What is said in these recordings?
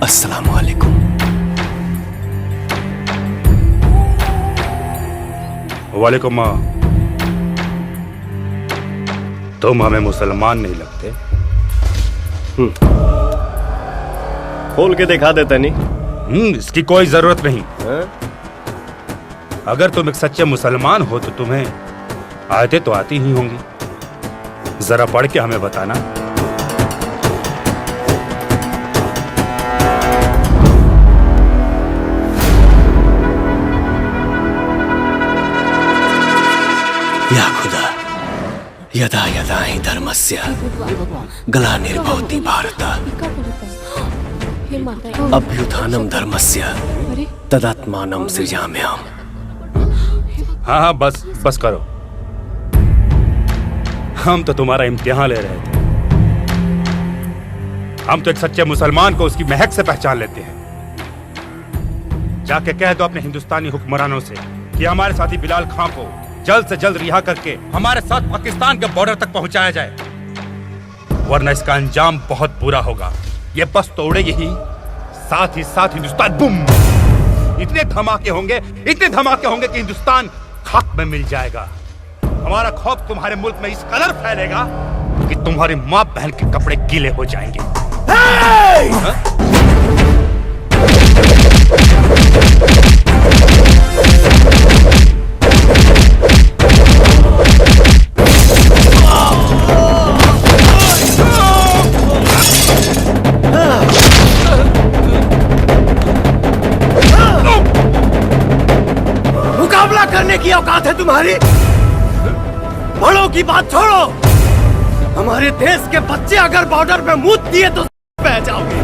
अस्सलाम वालेकुम। वालेकुम माँ। तुम हमें मुसलमान नहीं लगते। खोल के दिखा देता नहीं। इसकी कोई जरूरत नहीं। है? अगर तुम एक सच्चे मुसलमान हो तो तुम्हें आयतें तो आती ही होंगी, जरा पढ़ के हमें बताना। या खुदा, यदा यदा हि धर्मस्य ग्लानिर्भवति भारत अभ्युत्थानं धर्मस्य तदात्मानं सृजाम्यहम्। हाँ हाँ, बस बस करो। हम तो तुम्हारा इम्तिहान ले रहे थे। हम तो एक सच्चे मुसलमान को उसकी महक से पहचान लेते हैं। जाके कह दो अपने हिंदुस्तानी हुक्मरानों से कि हमारे साथी बिलाल खां को जल्द से जल्द रिहा करके हमारे साथ पाकिस्तान के बॉर्डर तक पहुंचाया जाए, वरना इसका अंजाम बहुत बुरा होगा। ये बस तोड़ेगी ही, साथ ही साथ हिंदुस्तान बुम। इतने धमाके होंगे कि हिंदुस्तान खाक में मिल जाएगा। हमारा खौफ तुम्हारे मुल्क में इस कदर फैलेगा कि तुम्हारी माँ बहन के कपड़े गीले हो जाएंगे। मुकाबला करने की औकात है तुम्हारी? बड़ों की बात छोड़ो। हमारे देश के बच्चे अगर बॉर्डर पे मूत दिए तो बह जाओगे।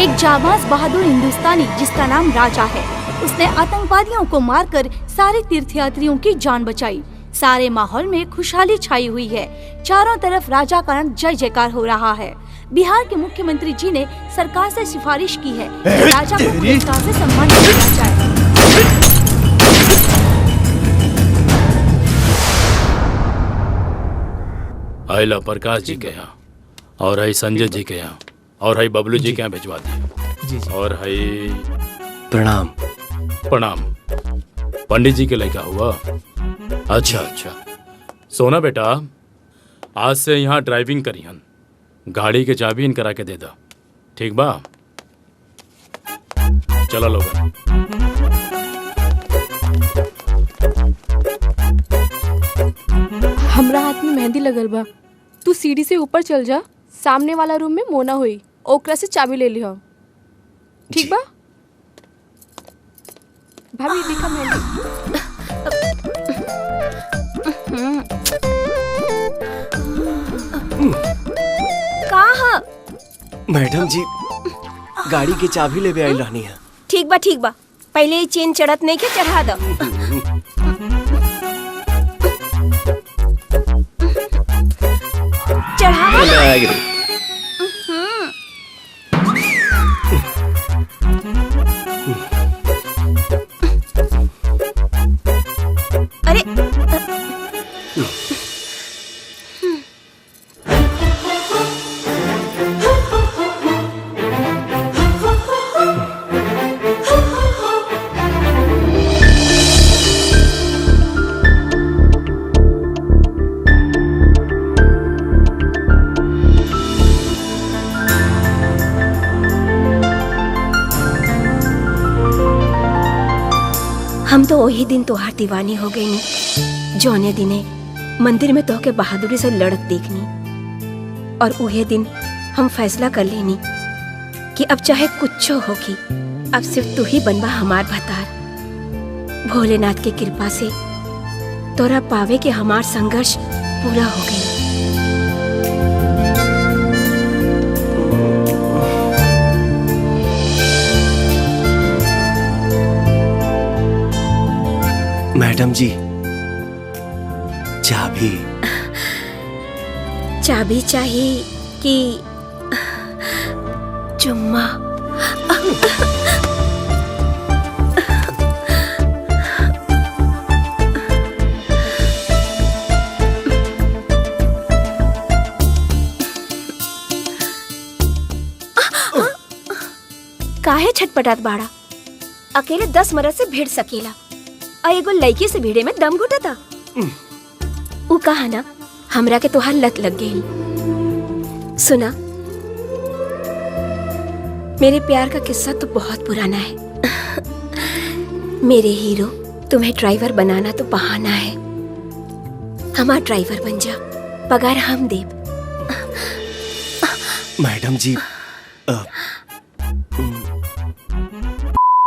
एक जाबाज बहादुर हिंदुस्तानी जिसका नाम राजा है, उसने आतंकवादियों को मारकर सारे तीर्थयात्रियों की जान बचाई। सारे माहौल में खुशहाली छाई हुई है। चारों तरफ राजा का जय जयकार हो रहा है। बिहार के मुख्यमंत्री जी ने सरकार से सिफारिश की है कि राजा को पुरस्कार से सम्मानित किया जाए। आइला प्रकाश जी के यहाँ, और है संजय जी के यहाँ, और है बबलू जी के यहाँ भिजवा दी, और है प्रणाम। प्रणाम। पंडित जी के लड़का हुआ? अच्छा अच्छा। सोना बेटा, आज से यहाँ ड्राइविंग करिहन। गाड़ी के चाबी इन करा के दे दो, ठीक बा? चलो लोग। हमरा हाथ में मेहंदी लगल बा। तू सीढ़ी से ऊपर चल जा, सामने वाला रूम में मोना हुई, ओकरा से चाबी ले लिहा, ठीक बा? भाभी दिखा मेहंदी। कहाँ? मैडम जी, गाड़ी की चाबी ले आई रहनी है। ठीक बा, पहले ही चेन चढ़त नहीं के चढ़ा दो। अरे हम तो वही दिन तोहार दीवानी हो गई नी, जौने दिने मंदिर में तोहके बहादुरी से लड़त देखनी, और उहे दिन हम फैसला कर लेनी कि अब चाहे कुछ होगी, अब सिर्फ तू ही बनबा हमार भतार। भोलेनाथ के कृपा से तोरा पावे के हमार संघर्ष पूरा हो गई। मैडम जी, चाबी। चाबी चाहिए कि चुम्मा? काहे छटपटात बाड़ा? अकेले 10 मर्द से भिड़ सकेला और एगो लड़की से भिड़े में दम घुटता। उ कहा ना हमरा के तोहार लत लग गई। सुना, मेरे प्यार का किस्सा तो बहुत पुराना है। मेरे हीरो, तुम्हें ड्राइवर बनाना तो बहाना है। हमारा ड्राइवर बन जा, पगार हम देब। मैडम जी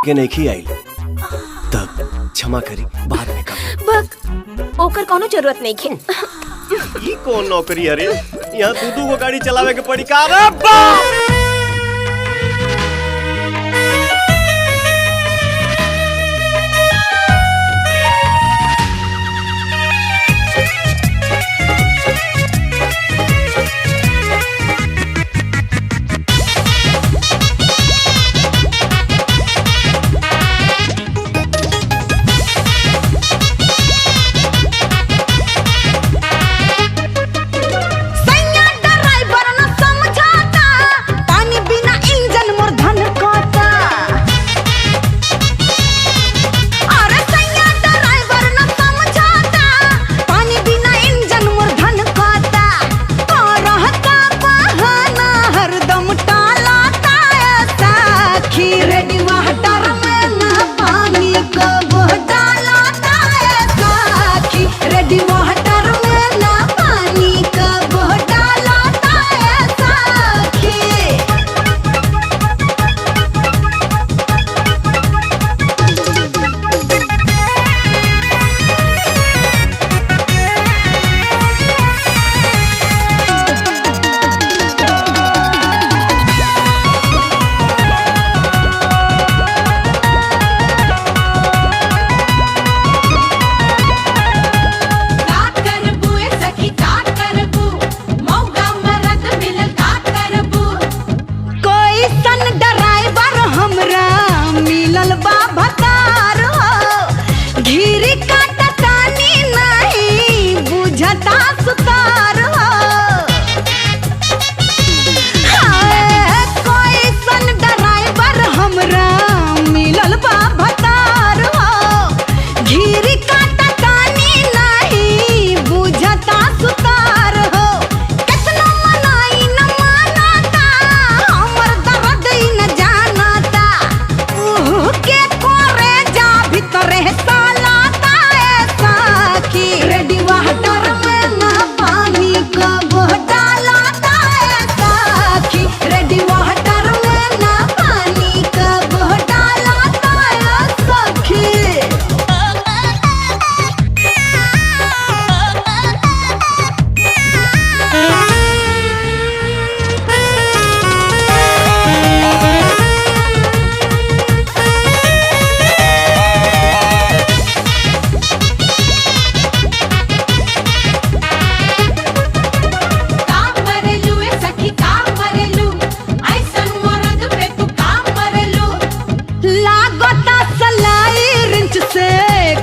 के नहीं आई तब क्षमा करी, बाद में कब। बक ओकर कोनो जरूरत नहीं है। ये कौन नौकरी है रे? यहाँ दू को गाड़ी चलावे के पड़ी का रे बाप?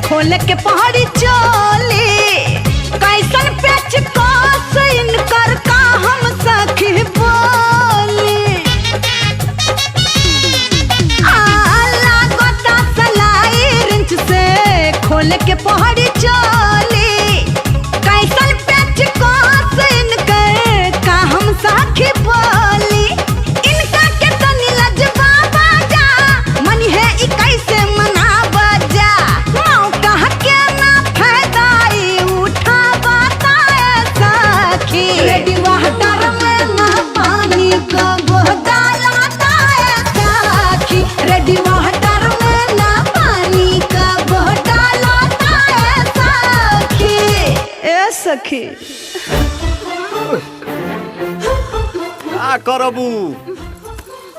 खोल के पहाड़ी चोली कैसन पेच कोस इनकर का हम सखी बोली लागता सलाई रिंच से खोल के पहाड़ी चोली कैसन पेच कोस इनकर का हम सखी बोली इनका के तनी लजवा बाजा मन है ई कैसे मना बाजा मौका के ना फायदाई उठा बताए सखी रेडी वाटर में ना पानी का डालता है सखी रेडी वाटर में ना पानी का डालता है सखी ए सखी का करबू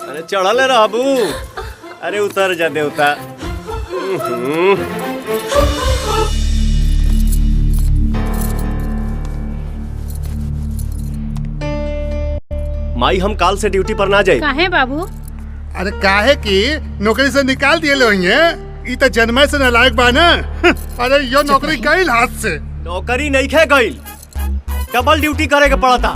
अरे चढ़ले रहबू अरे उतर जा देवता माई हम काल से ड्यूटी पर ना जाए काहे बाबू? अरे काहे की नौकरी से निकाल दिए लोगे ई तो जन्मे से नालायक बा ना अरे यो नौकरी गईल हाथ से नौकरी नहीं खे गईल डबल ड्यूटी करे के पड़ता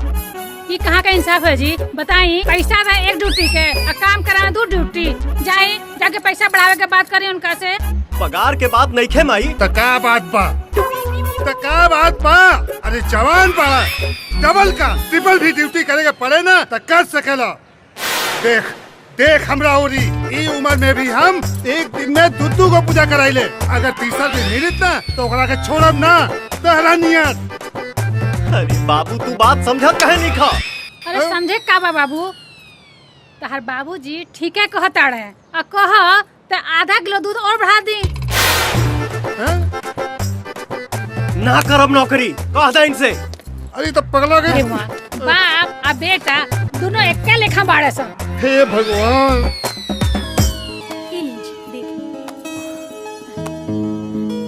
ये कहाँ का इंसाफ है जी? बताई, पैसा था एक ड्यूटी के और काम करा 2 ड्यूटी। जाए जाके पैसा बढ़ावे के बात करी उनका से। पगार के बात नहीं खे माई। तका बात बा, तका बात बा। अरे जवान पड़ा, डबल का ट्रिपल भी ड्यूटी करेगा पड़े ना तो कर सकेला। देख देख हमरा ओरी, ई उम्र में भी हम एक दिन में दूधू को पूजा कराइले। अगर तीसरा दिन मिलित ना तो ओकरा के छोड़ब ना, तहरा नियत। अरे बाबू तू बात समझत कहे नहीं खा। अरे समझे का बा बाबू? तहार बाबूजी ठीक है कहता रहे और कह तो आधा किलो दूध और बढ़ा दी। ना करब नौकरी, कह दे इनसे। अरे तो पगला गए। बाप और बेटा दोनों एक लेखा बाड़े सन। हे भगवान। ये लीजिए, देखिए।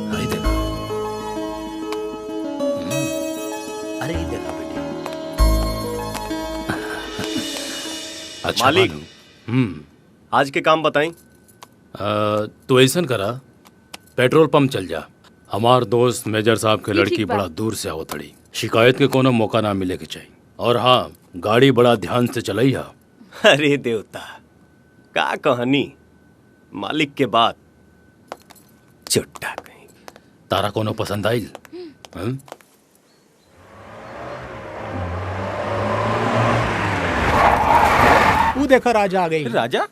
अरे देखा, अरे ये देखा बेटी। अच्छा मालिक। मालूम। आज के काम बताई। तो ऐसा करा, पेट्रोल पंप चल जा। हमार दोस्त मेजर साहब के ये लड़की ठीक बा। बड़ा दूर से आवत तड़ी, शिकायत के कोनो मौका ना मिले के चाहिए। और हाँ, गाड़ी बड़ा ध्यान से चलैया। अरे देवता, का कहानी मालिक के बात चुट्टा कहीं। तारा कोनो पसंद आइल? हं? तू देखो राजा आ गई। राजा?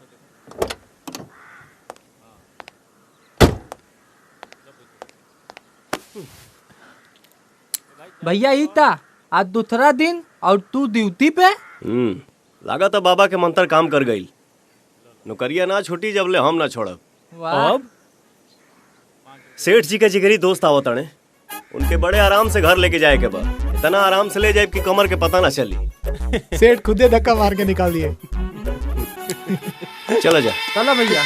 भैया ईता आज दूसरा दिन और तू ड्यूटी पे। लगा तो बाबा के मंत्र काम कर गई। नौकरिया ना छूटी जब ले हम ना छोड़ब। अब सेठ जी के जिगरी दोस्त आवत अड़े, उनके बड़े आराम से घर लेके जाए के बाद इतना आराम से ले जाए कि कमर के पता ना चली। सेठ खुदे धक्का मार के निकाल दिए। चला जा। चलो भैया।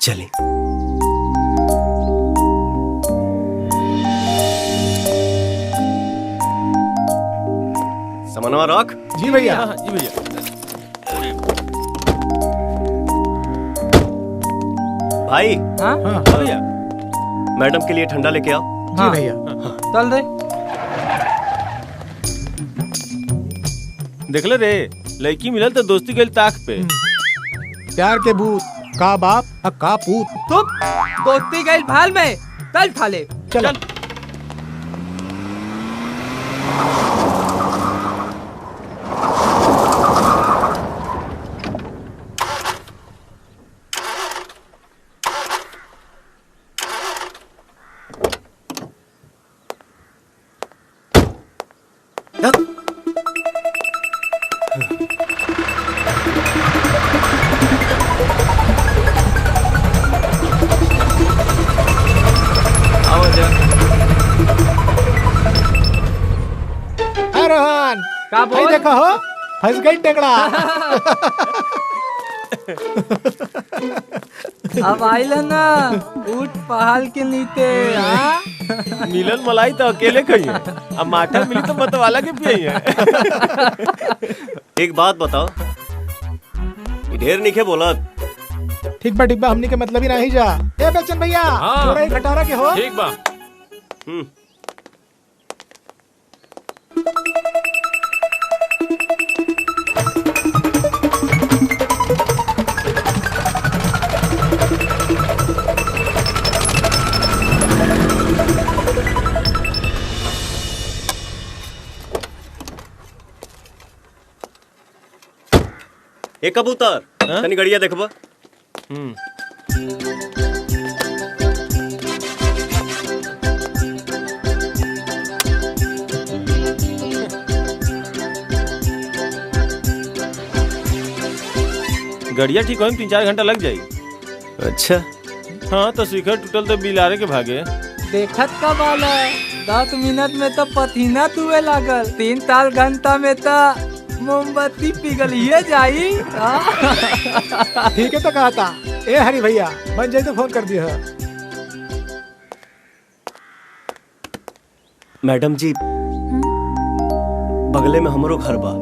चले। समनवा रख। जी भैया। जी भैया। भाई। हाँ भैया, मैडम के लिए ठंडा लेके आओ। जी भैया। चल दे। देखले रे, लड़की मिलल तो दोस्ती गइल ताक पे। प्यार के भूत का बाप और का पूत। तुम दोस्ती गई भाल में चल थाले। चल। रोहन का बोल? देखो हो, फंस गई टेंगड़ा। अब आइल ना ऊट पहाड़ के नीचे। हाँ मिलन मलाई तो अकेले खाइए, अब माठा मिली तो मतवाला के पिए। एक बात बताओ, ये ढेर निके बोला। ठीक बा हमनी के मतलब ही नहीं जा। ए बच्चन भैया, हाँ। थोड़ा ही खटारा के हो। ठीक बा। एक कबूतर तनी गड़िया देखबा। गड़िया ठीक हो 3-4 घंटा लग जाई। अच्छा हाँ तो शिखर टूटल तो बिलारे के भागे। देखत का बाल है 10 मिनट में तो पसीना तुए लागल, 3-4 घंटा में तो मोमबत्ती पिघलिए जाई। ठीक है तो कहा था। ए हरी भैया बन जाए तो फोन कर दिया। मैडम जी बगले में हमरो घर बा,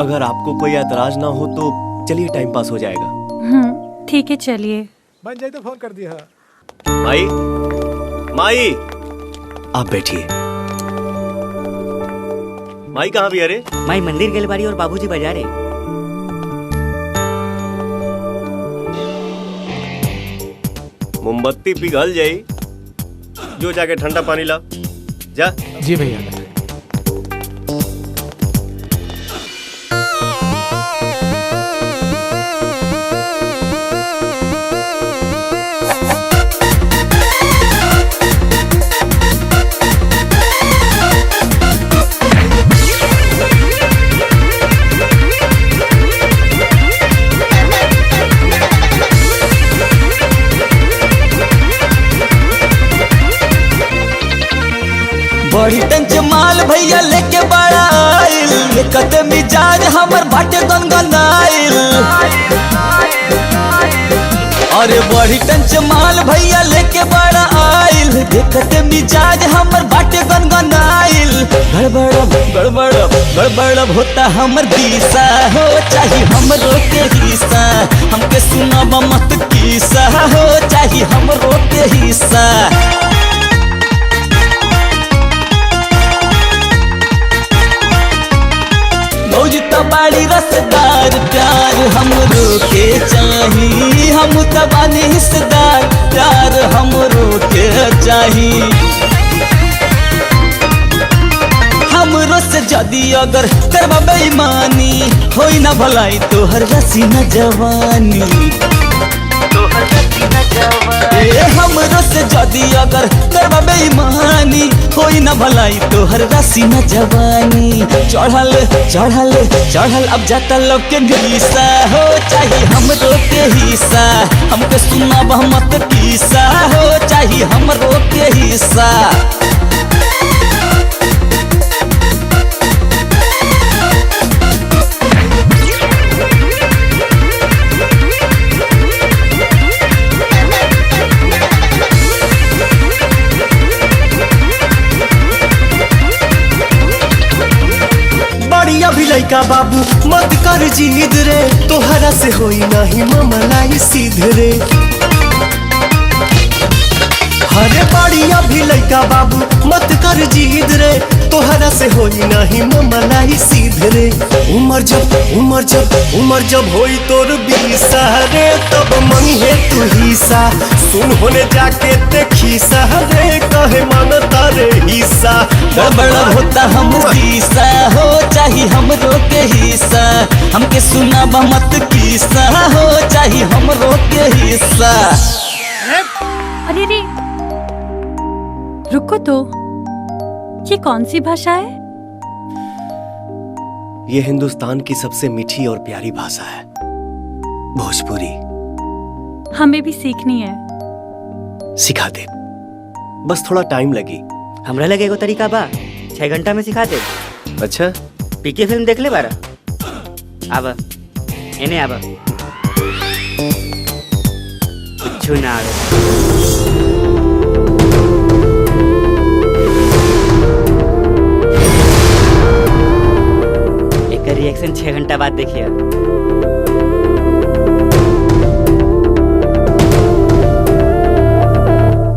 अगर आपको कोई एतराज ना हो तो चलिए टाइम पास हो जाएगा। ठीक है चलिए। बन जाए तो फोन कर दिया। माई माई आप बैठिए। माई कहाँ भी? अरे माई मंदिर गेल बाड़ी और बाबूजी बाजारे। मोमबत्ती पिघल जाई, जो जाके ठंडा पानी ला जा। जी भैया। बड़ी टंच माल भैया लेके बड़ा आइल, कते मिजाज हमर बाटे गनगनाइल। अरे बड़ी टंच माल भैया लेके बड़ा आइल, देखते मिजाज हमर बाटे गनगनाइल। गड़बड़ होता हमर दिशा हो, चाहे हमरो के हिस्सा, हमके सुनाब मत किस्सा हो, चाहे हमरो के हिस्सा। मौज तबाड़ी रसदार प्यार हमरो के चाही, हम तबानी हिस्सेदार प्यार हमरो के चाही। हमरो से जदी अगर करबा बेईमानी, होई ना भलाई तोहर रसी न जवानी। हमरो से जदी अगर करबा बेईमानी, होई ना भलाई तोहर रसी न जवानी। चढ़ल अब जाता लोग के घीसा हो, चाहे हमरो के हिस्सा, हमके सुनाब मत किस्सा हो, चाहे हमरो के हिस्सा। अभी लइका बाबू मत कर जिद रे, तोहरा से होई नहीं मामलाई सीध रे। हरे बड़ी अभी लइका बाबू मत कर जिद रे, तोहरा से होई नहीं मामलाई सीध रे। उमर जब होई तोर 20 रे, तब मंगे तू हिस्सा, सुन होने जाके देखी रे, कहे मानता रे हिस्सा। गड़बड़ होता हम दिशा हो, चाहे हमरो के हिस्सा, हमके सुनाब मत किस्सा हो, चाहे हमरो के हिस्सा। अरे रे रुको तो, ये कौन सी भाषा है? ये हिंदुस्तान की सबसे मीठी और प्यारी भाषा है, भोजपुरी। हमें भी सीखनी है। सिखा दे, बस थोड़ा टाइम लगी। हमरा लगे एगो तरीका बा, 6 घंटा में सिखा दे। अच्छा पीके फिल्म देख ले बारा। आबा एने आबा, कुछ ना आवे। रिएक्शन 6 घंटा बाद देखिए।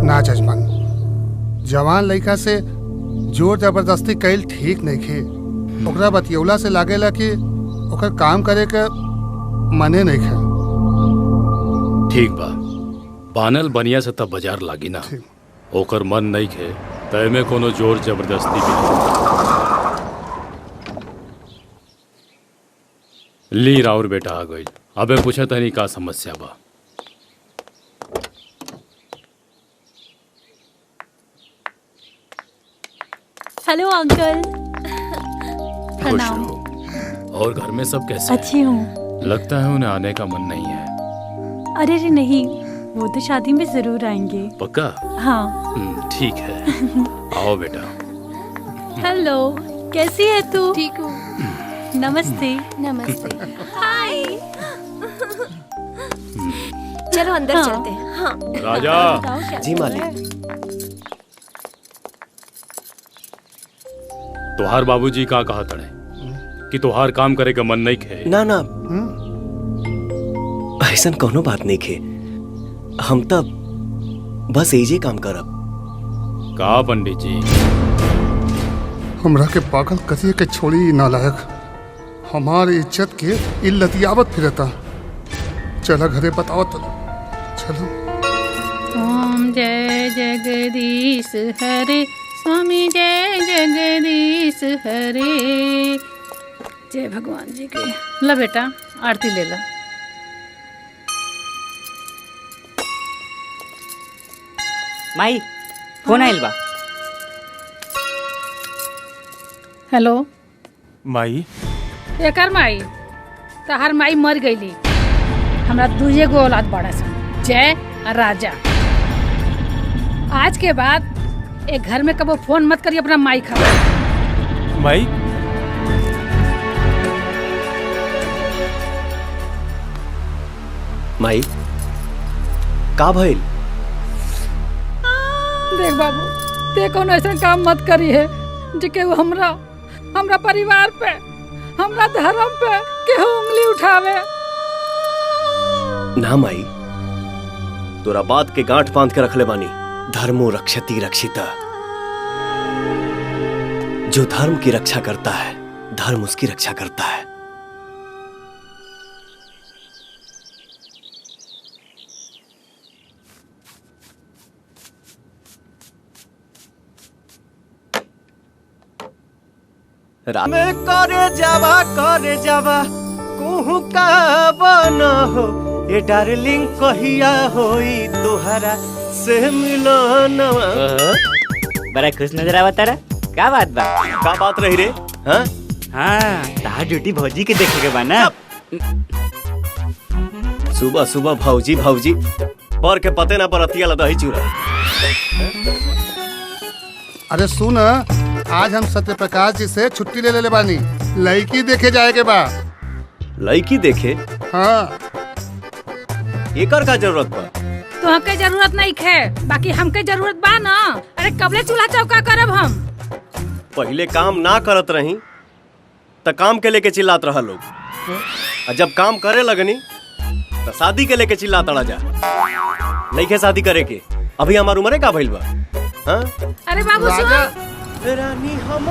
ना जजमान, जवान लड़का से जोर जबरदस्ती कैल ठीक नहीं खे। ओकरा बतियौला से लागेला कि ओकर काम करे के मने नहीं खे। ठीक बा, बानल बनिया से तब बाजार लागी ना, ओकर मन नहीं खे तय में कोनो जोर जबरदस्ती भी नहीं। ली राउर बेटा आ गई। अबे पूछा तनी का समस्या बा। Hello uncle. खुश प्रणाम। रहो। और घर में सब कैसे हैं? अच्छी हूँ। लगता है उन्हें आने का मन नहीं है। अरे रे नहीं, वो तो शादी में जरूर आएंगे। पक्का? हाँ। ठीक है। आओ बेटा। हेलो, कैसी है तू? ठीक हूँ। नमस्ते। नमस्ते। हाय। चलो अंदर हाँ। चलते हैं। हाँ राजा। जी मालिक। तोहार बाबूजी का कहा तड़े कि तोहार काम करे का मन नहीं खे। ना ना ऐसा कोनो बात नहीं खे। हम तब बस एजे काम करब। का पंडित जी? हमरा के पागल कथिए के छोड़ी ई नालायक हमार इज्जत के इल्लतियावत फिरता। चला घरे बताओ तो। चलो। ओम जय जगदीश हरे, स्वामी जय जगदीश हरे। जय भगवान जी के। ला बेटा आरती ले ला। माई फोन आइल बा। हेलो माई। एकर माई तहार माई मर गईली। हमरा दूजे गो औलाद बड़ा सन, जय और राजा। आज के बाद एक घर में कबो फोन मत करिए अपना माई खबर। माई माई का भइल? देख बाबू, ते कोनो ऐसा काम मत करी है जे केहू हमरा परिवार पे, हमरा धर्म पे केहू उंगली उठावे। ना माई, तोरा बात के गांठ बांध के रखले बानी। धर्मो रक्षति रक्षिता। जो धर्म की रक्षा करता है, धर्म उसकी रक्षा करता है। में करे जावा कुहू का बना हो ये डार्लिंग कहिया होई तोहरा से मिलन। बड़ा खुश नजर आवता रा। का बात बा? का बात रही रे? हाँ हाँ, ताहा ड्यूटी भौजी के देखे के बा ना। सुबह सुबह भौजी भौजी पर के पते ना पर अतिया लदा ही चूरा। अरे सुन, आज हम सत्यप्रकाश जी से छुट्टी ले ले बानी। लड़की देखे जाए के बा। लड़की देखे? हाँ। एकर का जरूरत बा? तो हमके जरूरत नहीं है, बाकी हमके जरूरत बा ना। अरे कबले चूल्हा चौका करब हम। पहले काम ना करत रही त काम के लेके चिल्लात रहा लोग, और जब काम करे लगनी तो शादी के लेके चिल्लात रहा जा। लइके शादी करे के अभी हमार उम्र का भइल बा। हाँ? अरे बाबू सुन। रानी हम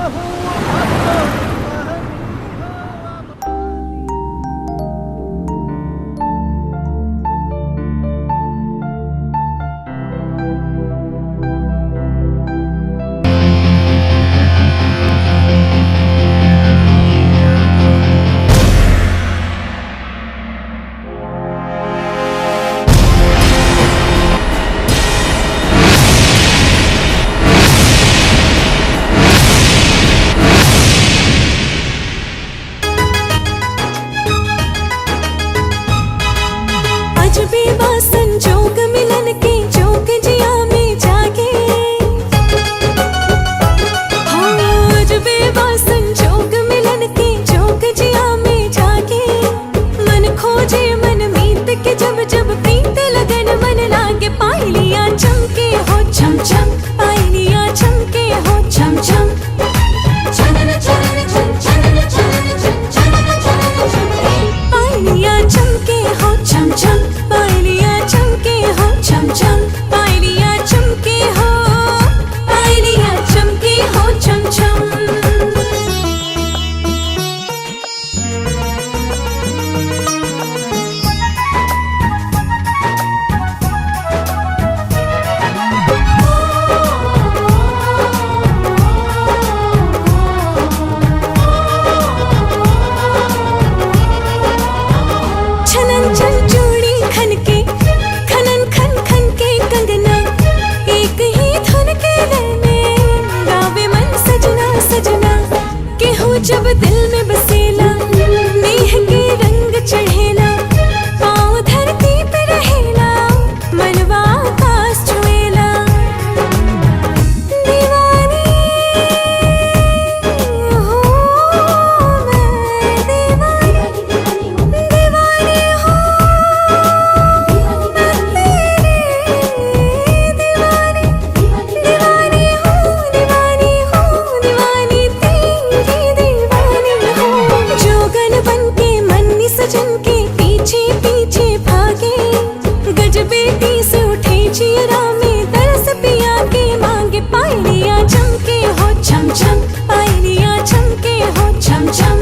जियरा में तरस पिया के मांगे पायलिया चमके हो छम छम, पायलिया चमके हो छम छम।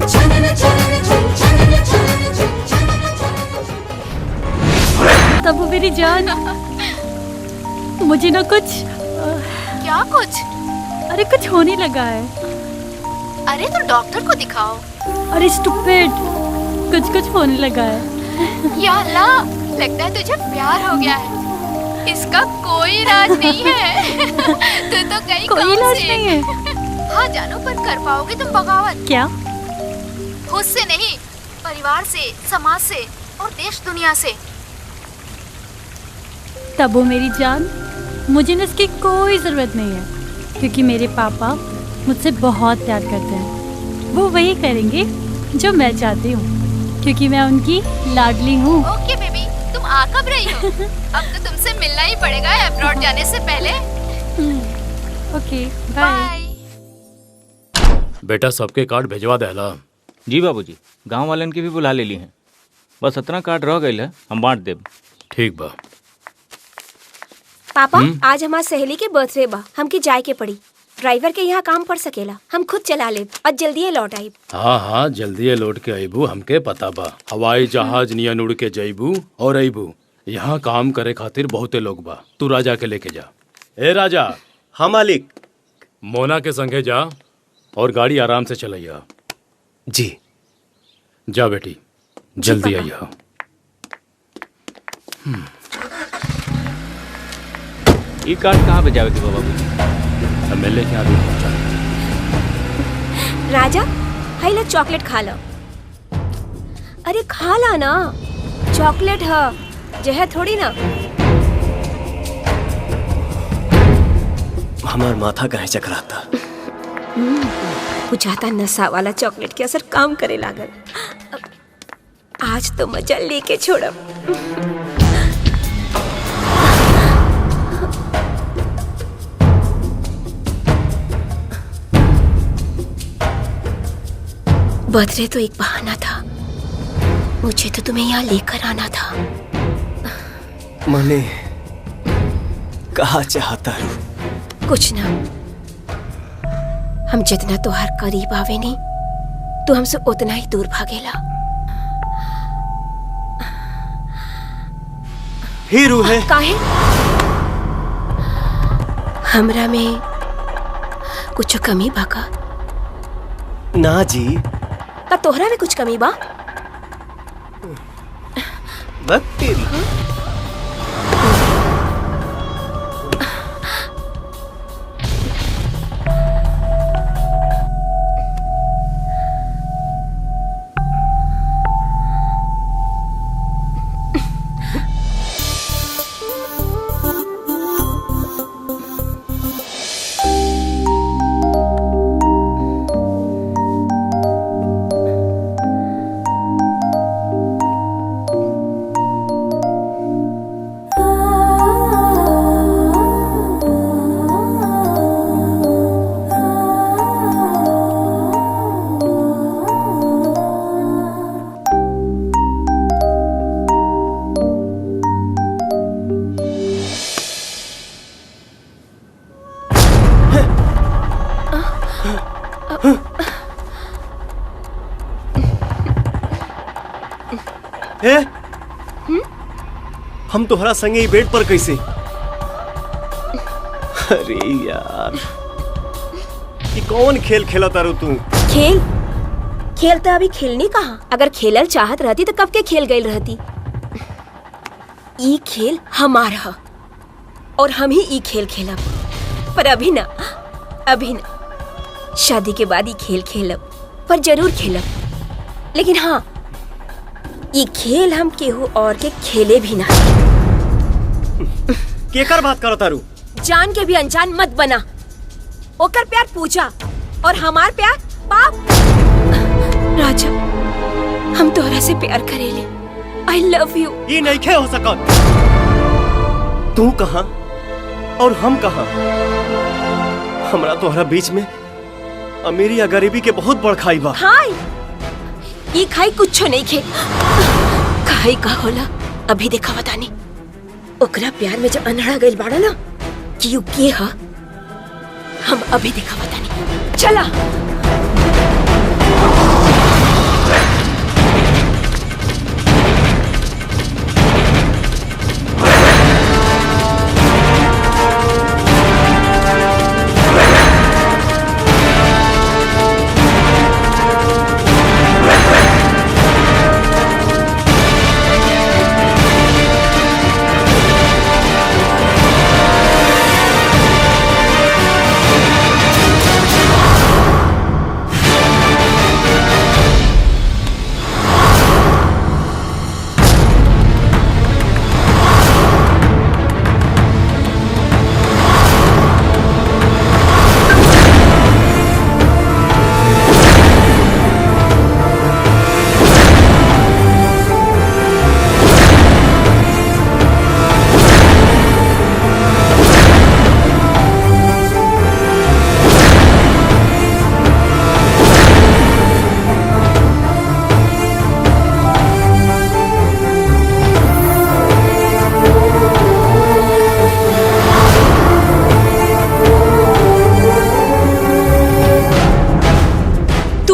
छनन छनन छन छनन छनन छन छनन छन। तब मेरी जान, मुझे ना कुछ क्या कुछ? अरे कुछ होने लगा है। अरे तो डॉक्टर को दिखाओ। अरे स्टूपिड, कुछ होने लगा है। या अल्लाह, लगता है तुझे प्यार हो गया है। इसका कोई इलाज नहीं है। तू तो कहीं कोई इलाज नहीं है। हाँ जानू, पर कर पाओगे तुम बगावत? क्या? खुद से नहीं, परिवार से, समाज से और देश दुनिया से। तब वो मेरी जान, मुझे ना इसकी कोई ज़रूरत नहीं है, क्योंकि मेरे पापा मुझसे बहुत प्यार करते हैं। वो वही करेंगे जो मैं चाहती हूँ, क्योंकि मैं उनकी लाडली हूँ। ओके बेबी, तुम आ कब रही हो? अब तो तुमसे मिलना ही पड़ेगा अब्रॉड जाने से पहले। Okay bye. बेटा सबके कार्ड भेजवा देला। जी बाबूजी, गांव वालन के भी बुला ले ली हैं। बस 17 कार्ड रह गए है, हम बांट देब। ठीक बा। पापा आज हमार सहेली के बर्थडे बा, हमके जाए के पड़ी। ड्राइवर के यहाँ काम पड़ सकेला, हम खुद चला ले और जल्दी लौट आई। हाँ जल्दी लौट के अबू, हमके पता बा। हवाई जहाज नियन उड़ के जईबू और अबू। यहाँ काम करे खातिर बहुते लोग बा। तू राजा के लेके जा। ए राजा। हाँ मालिक। मोना के संगे जा और गाड़ी आराम से चलैया। जी। जा बेटी, जल्दी आइया। ये कार्ड कहाँ पे जावे थे बाबूजी? एमएलए के आगे पहुंचा। राजा, हाई ला चॉकलेट खा लो। अरे खा ला ना, चॉकलेट है, जहर थोड़ी ना। हमार माथा काहे चकराता। बुझाता नशा वाला चॉकलेट के असर काम करे लागल। आज तो मजा लेके छोड़ब। बर्थडे तो एक बहाना था, मुझे तो तुम्हें यहाँ लेकर आना था। मने कहा चाहता रू? कुछ ना, हम जितना तुहार करीब आवे नहीं, तो हमसे उतना ही दूर भागेला। हीरू है काहे? हमरा में कुछ कमी बाका? ना जी। का तोहरा में कुछ कमी बा? बस तेरी। है? हम तुम्हारा संगे ही बेड पर कैसे? अरे यार, ये कौन खेल खेला तारू तू? खेल? खेल तो अभी खेलनी कहाँ? अगर खेलल चाहत रहती तो कब के खेल गई रहती। ई खेल हमारा और हम ही ई खेल खेलब, पर अभी ना, अभी ना। शादी के बाद ही खेल खेलब, पर जरूर खेलब। लेकिन हाँ, ये खेल हम केहू और के खेले भी ना। केकर बात करो तारू? जान के भी अनजान मत बना। ओकर प्यार पूजा और हमार प्यार पाप। राजा, हम तोहरा से प्यार करेले। I love you. ये नहीं खे हो सका। तू कहाँ और हम कहाँ? हमरा तोहरा बीच में अमीरी या गरीबी के बहुत बड़ खाई बा। खाई? ये खाई कुछ नहीं खे। खाई का होला अभी देखा बतानी। ओकरा प्यार में जो अनहड़ा गइल बाड़ा ना कि यू के हा, हम अभी दिखावा तानी। चला।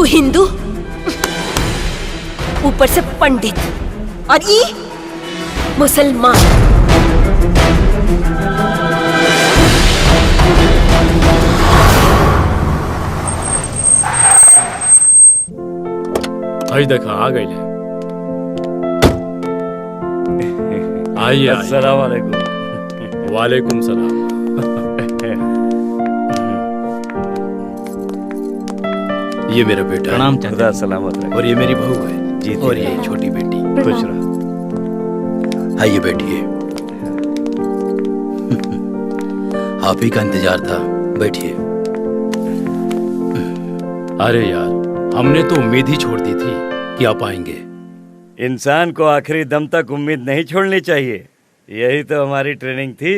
हिंदू, ऊपर से पंडित और ये मुसलमान। आई देखा आ गई ले। आइए। अस्सलाम वालेकुम। वालेकुम सलाम। ये मेरा बेटा। प्रणाम चाचा। सलामत रहे। और ये मेरी बहू है जी। और ये छोटी बेटी। खुश रहो। आइए बैठिए। आप ही का इंतजार था, बैठिए। अरे यार, हमने तो उम्मीद ही छोड़ दी थी कि आप आएंगे। इंसान को आखिरी दम तक उम्मीद नहीं छोड़नी चाहिए, यही तो हमारी ट्रेनिंग थी।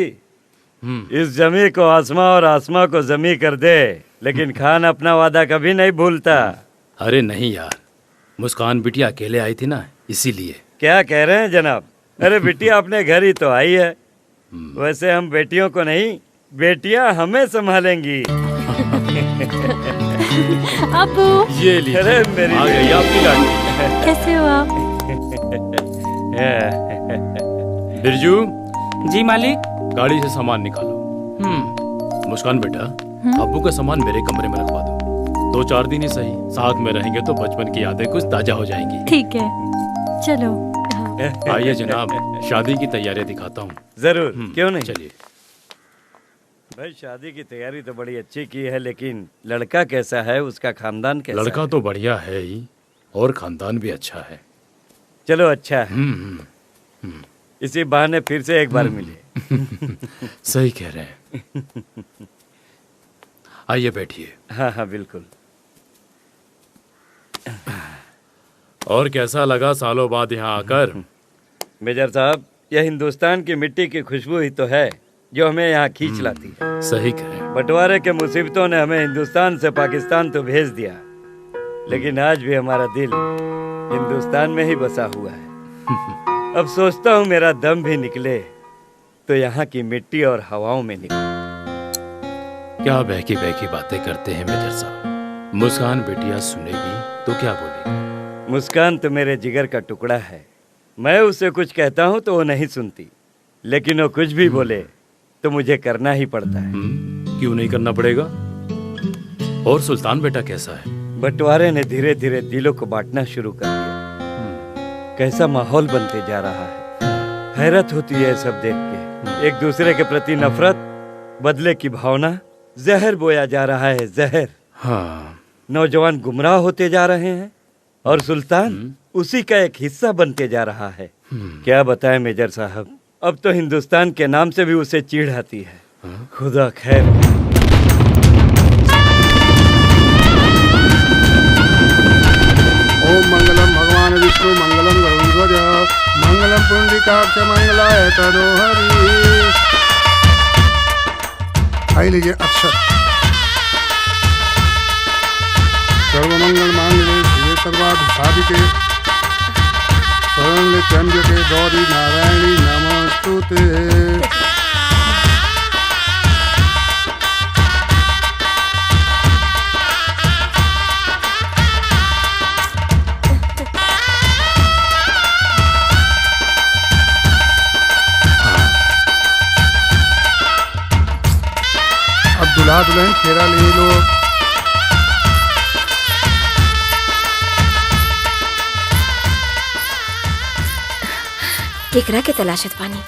इस जमी को आसमां और आसमां को जमी कर दे, लेकिन खान अपना वादा कभी नहीं भूलता। अरे नहीं यार, मुस्कान बिटिया अकेले आई थी ना, इसीलिए। क्या कह रहे हैं जनाब? अरे बिटिया अपने घर ही तो आई है। वैसे हम बेटियों को नहीं, बेटियां हमें संभालेंगी। अबू, ये लीजिए। अरे मेरी आ गई आपकी गाड़ी। कैसे हो आप? बिरजू। जी मालिक। गाड़ी से सामान निकालो। मुस्कान बेटा, अब्बू का सामान मेरे कमरे में रखवा दो। 2-4 दिन ही सही, साथ में रहेंगे तो बचपन की यादें कुछ ताजा हो जाएंगी। ठीक है, चलो। आइए जनाब, शादी की तैयारियां दिखाता हूँ। जरूर, क्यों नहीं। चलिए। भाई शादी की तैयारी तो बड़ी अच्छी की है, लेकिन लड़का कैसा है, उसका खानदान कैसा लड़का है? तो बढ़िया है ही, और खानदान भी अच्छा है। चलो अच्छा है। इसी बहाने फिर से एक बार मिले। सही कह रहे हैं। आइए बैठिए। हाँ हाँ बिल्कुल। और कैसा लगा सालों बाद यहाँ आकर? मेजर साहब, यह हिंदुस्तान की मिट्टी की खुशबू ही तो है जो हमें यहाँ खींच लाती है। सही कहे। बंटवारे के मुसीबतों ने हमें हिंदुस्तान से पाकिस्तान तो भेज दिया, लेकिन आज भी हमारा दिल हिंदुस्तान में ही बसा हुआ है। अब सोचता हूँ मेरा दम भी निकले तो यहाँ की मिट्टी और हवाओं में निकले। क्या बहकी बहकी बातें करते हैं मेजर साहब। मुस्कान बेटिया सुनेगी तो क्या बोलेगी? मुस्कान तो मेरे जिगर का टुकड़ा है। मैं उसे कुछ कहता हूँ तो वो नहीं सुनती, लेकिन वो कुछ भी बोले तो मुझे करना ही पड़ता है। क्यों नहीं करना पड़ेगा? और सुल्तान बेटा कैसा है? बंटवारे ने धीरे धीरे दिलों को बांटना शुरू कर दिया। कैसा माहौल बनते जा रहा है। हैरत होती है सब देख के। एक दूसरे के प्रति नफरत, बदले की भावना, जहर बोया जा रहा है, जहर। हाँ। नौजवान गुमराह होते जा रहे हैं और सुल्तान उसी का एक हिस्सा बनते जा रहा है। क्या बताएं मेजर साहब, अब तो हिंदुस्तान के नाम से भी उसे चिढ़ आती है। खुदा खैर। ओम मंगलम भगवान विष्णु मंगलम गरुड़ध्वज मंगलम पुंडरीकाक्ष मंगलाय तनोहरि। आई लीजिए अक्षर। सर्वमंगल मांगल्ये शिवे सर्वार्थ साधिके स्वर्ण चंद्र के गौरी नारायणी नमस्तुते। अब दुल्हा दुल्हन फेरा ले लो। केकरा के तलाशत पानी।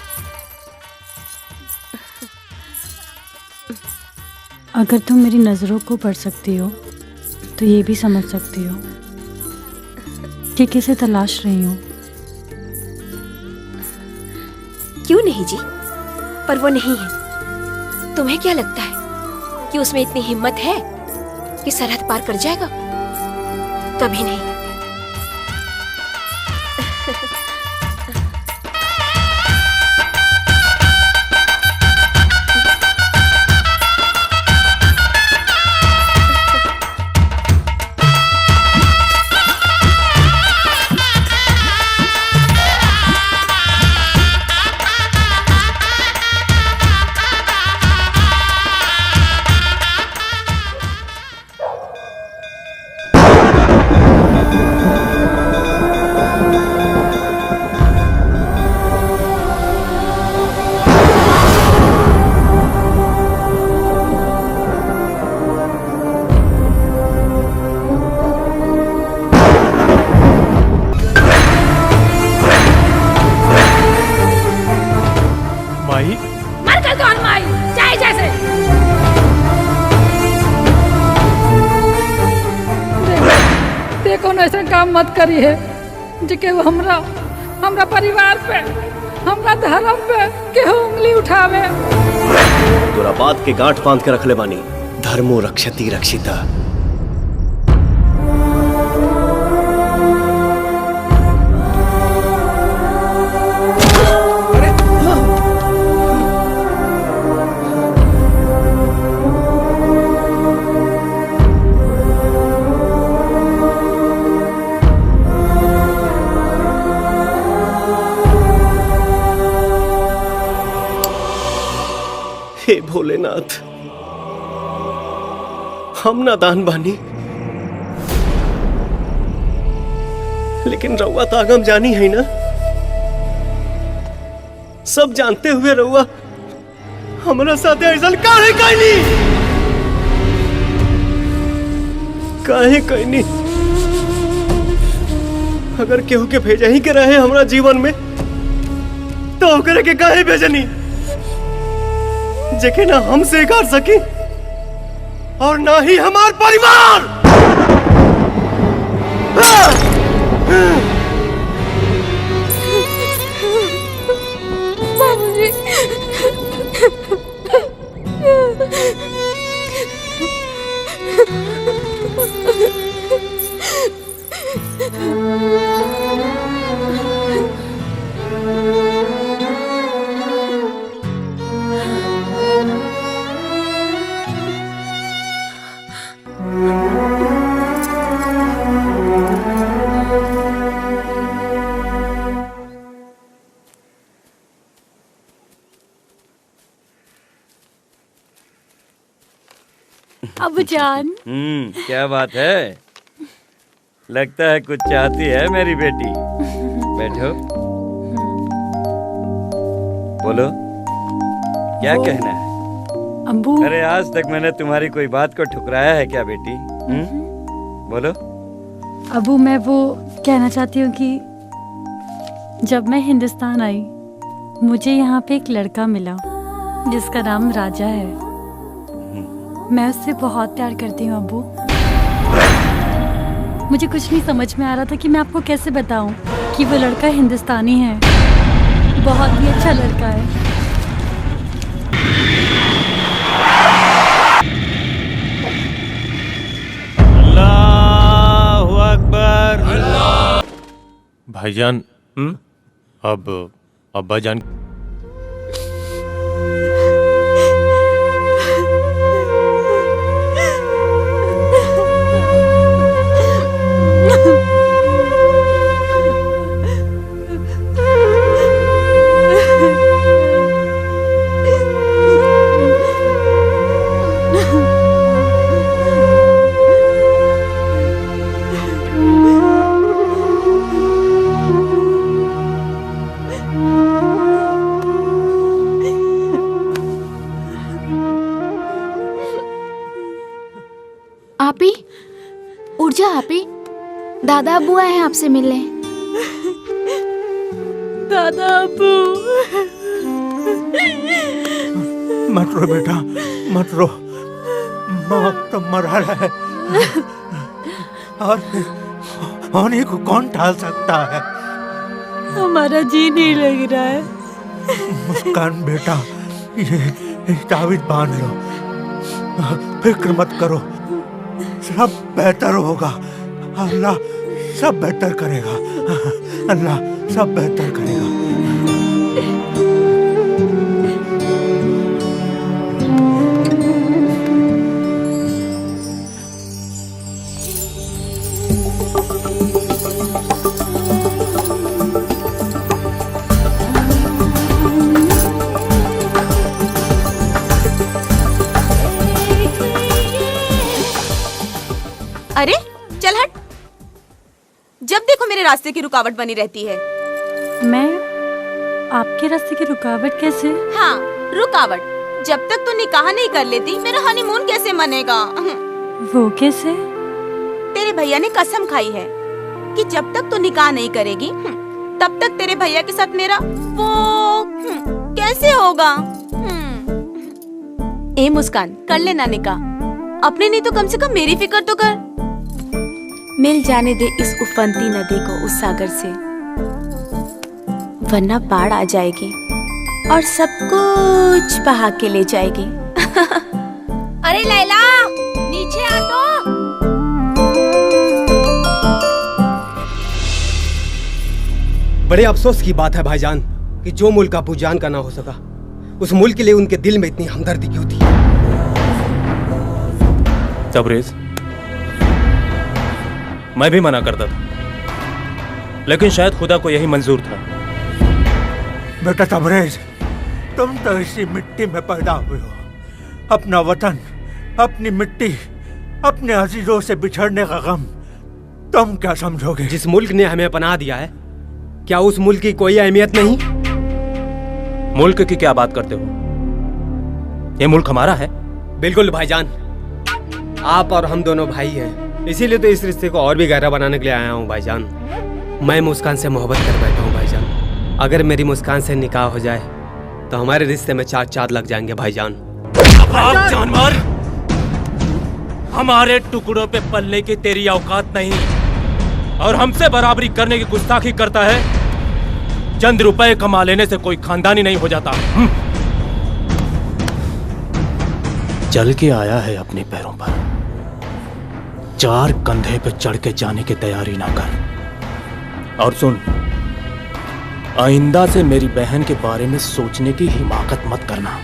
अगर तुम मेरी नज़रों को पढ़ सकती हो तो ये भी समझ सकती हो कि किसे तलाश रही हूँ। क्यों नहीं जी, पर वो नहीं है। तुम्हें क्या लगता है कि उसमें इतनी हिम्मत है कि सरहद पार कर जाएगा? कभी नहीं। ऐसा काम मत करी है जे केहू हमरा परिवार पे, हमरा धर्म पे केहू उंगली उठावे। तोरा बात के गांठ बांध के रखले बानी। धर्मो रक्षति रक्षिता। हे भोलेनाथ, हम नादान बानी, लेकिन रउआ तो आगम जानी है ना। सब जानते हुए रउआ हमारा साथे ऐसा काहे कहनी? काहे कहनी? अगर केहू के भेजा ही के रहे हमारा जीवन में तो ओकरे के काहे भेजनी जेके ना हम स्वीकार सकी और ना ही हमार परिवार। बाबूजी, अब जान। क्या बात है? लगता है कुछ चाहती है मेरी बेटी। बैठो, बोलो क्या कहना है? अब्बू। अरे आज तक मैंने तुम्हारी कोई बात को ठुकराया है क्या बेटी? बोलो। अब्बू, मैं वो कहना चाहती हूँ कि जब मैं हिंदुस्तान आई मुझे यहाँ पे एक लड़का मिला जिसका नाम राजा है। मैं उससे बहुत प्यार करती हूँ अब्बू। मुझे कुछ नहीं समझ में आ रहा था कि मैं आपको कैसे बताऊं कि वो लड़का हिंदुस्तानी है। बहुत ही अच्छा लड़का है। अल्लाहु अकबर। भाईजान, अब अब्बा जान आपी उठ जा आपी, दादा अब्बू आए हैं आपसे मिलने। दादा अब्बू। मत रो बेटा, मत रो। माँ तो मरा है और होने को कौन टाल सकता है? हमारा जी नहीं लग रहा है। मुस्कान बेटा, ये तावीज बांध लो, फिक्र मत करो, सब बेहतर होगा। अल्लाह सब बेहतर करेगा, अल्लाह सब बेहतर करेगा। अरे चल हट, जब देखो मेरे रास्ते की रुकावट बनी रहती है। मैं आपके रास्ते की रुकावट कैसे? हाँ रुकावट, जब तक तू निकाह नहीं कर लेती मेरा हनीमून कैसे मनेगा? वो कैसे? तेरे भैया ने कसम खाई है कि जब तक तू निकाह नहीं करेगी तब तक तेरे भैया के साथ मेरा वो कैसे होगा? ए मुस्कान, कर लेना निकाह, अपने नहीं तो कम से कम मेरी फिक्र तो कर। मिल जाने दे इस उफनती नदी को उस सागर से, वरना बाढ़ आ जाएगी और सब कुछ बहा के ले जाएगी। अरे लैला, नीचे आ तो। बड़े अफसोस की बात है भाईजान कि जो मुल्क अबू जान का ना हो सका, उस मुल्क के लिए उनके दिल में इतनी हमदर्दी क्यों थी? तबरेज, मैं भी मना करता था, लेकिन शायद खुदा को यही मंजूर था। बेटा तबरेज, तुम तो इसी मिट्टी में पैदा हुए हो। अपना वतन, अपनी मिट्टी, अपने अजीजों से बिछड़ने का गम तुम क्या समझोगे? जिस मुल्क ने हमें पनाह दिया है, क्या उस मुल्क की कोई अहमियत नहीं? मुल्क की क्या बात करते हो? ये मुल्क हमारा है। बिल्कुल भाईजान, आप और हम दोनों भाई हैं, इसीलिए तो इस रिश्ते को और भी गहरा बनाने के लिए आया हूँ भाईजान। मैं मुस्कान से मोहब्बत कर बैठा हूँ भाईजान। अगर मेरी मुस्कान से निकाह हो जाए तो हमारे रिश्ते में चार चांद लग जाएंगे भाईजान। आप जानवर, हमारे टुकड़ों पे पलने की तेरी औकात नहीं, और हमसे बराबरी करने की गुस्ताखी करता है। चंद रुपए कमा लेने से कोई खानदानी नहीं हो जाता। चल के आया है अपने पैरों पर, चार कंधे पे चढ़ के जाने की तैयारी ना कर। और सुन, आइंदा से मेरी बहन के बारे में सोचने की हिमाकत मत करना,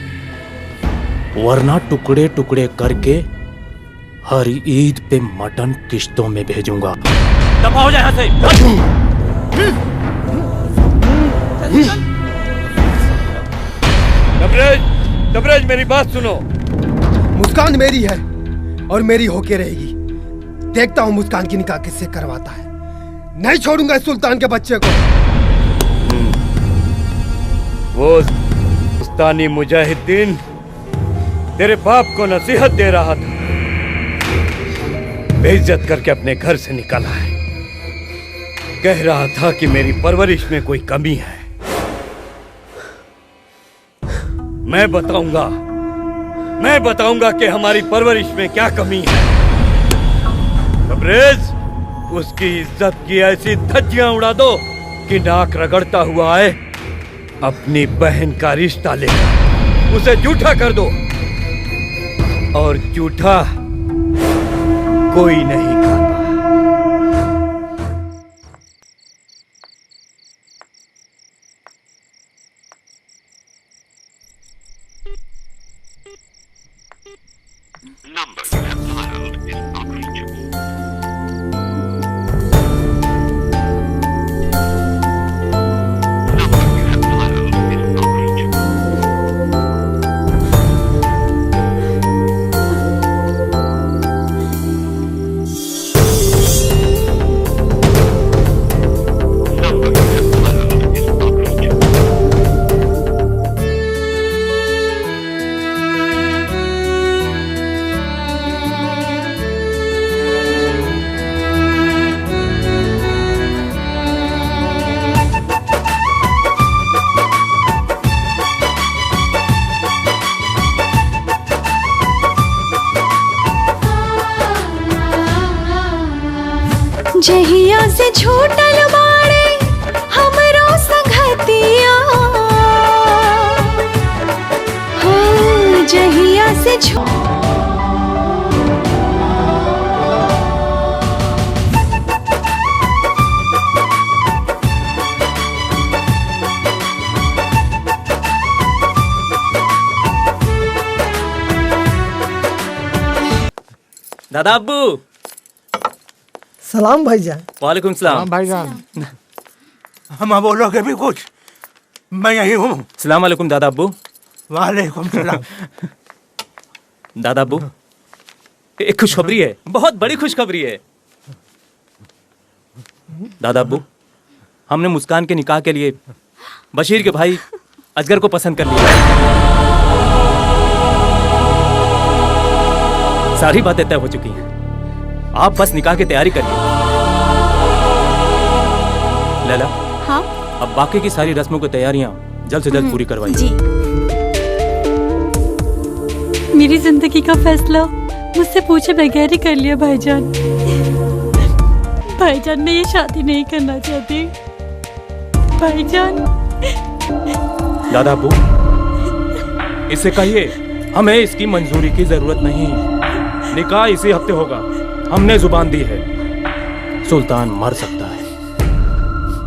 वरना टुकड़े टुकड़े करके हर ईद पे मटन किश्तों में भेजूंगा। दफा हो जाए यहाँ से। तबरेज, मेरी बात सुनो। मुस्कान मेरी है और मेरी होके रहेगी। देखता हूँ मुस्कान की निकाह किससे करवाता है। नहीं छोड़ूंगा इस सुल्तान के बच्चे को। वो उस्तानी मुजाहिदीन तेरे बाप को नसीहत दे रहा था, बेइज्जत करके अपने घर से निकाला है। कह रहा था कि मेरी परवरिश में कोई कमी है। मैं बताऊंगा कि हमारी परवरिश में क्या कमी है। तबरेज, उसकी इज्जत की ऐसी धज्जियां उड़ा दो कि नाक रगड़ता हुआ आए, अपनी बहन का रिश्ता लेकर उसे जूठा कर दो, और जूठा कोई नहीं खाता। जहिया से छूटल बाड़े हमरो संगतिया हो जहिया से दादा अब्बू। सलाम भाईजान। वालेकुम सलाम भाईजान। हम बोलोगे भी कुछ? मैं यही हूँ। सलाम वालेकुम दादा अब्बू। वालेकुम सलाम। दादा अब्बू, एक खुशखबरी है, बहुत बड़ी खुशखबरी है। दादा अब्बू, हमने मुस्कान के निकाह के लिए बशीर के भाई अजगर को पसंद कर लिया। सारी बातें तय हो चुकी हैं, आप बस निकाह की तैयारी करिए। लैला, हाँ? अब बाकी की सारी रस्मों की तैयारियां जल्द से जल्द पूरी करवाइए। जी। मेरी जिंदगी का फैसला मुझसे पूछे बगैर ही कर लिया भाईजान। भाईजान मैं ये शादी नहीं करना चाहती। भाईजान। दादा अब्बू, इससे कहिए हमें इसकी मंजूरी की जरूरत नहीं। निकाह इसी हफ्ते होगा, हमने जुबान दी है। सुल्तान मर सकता है,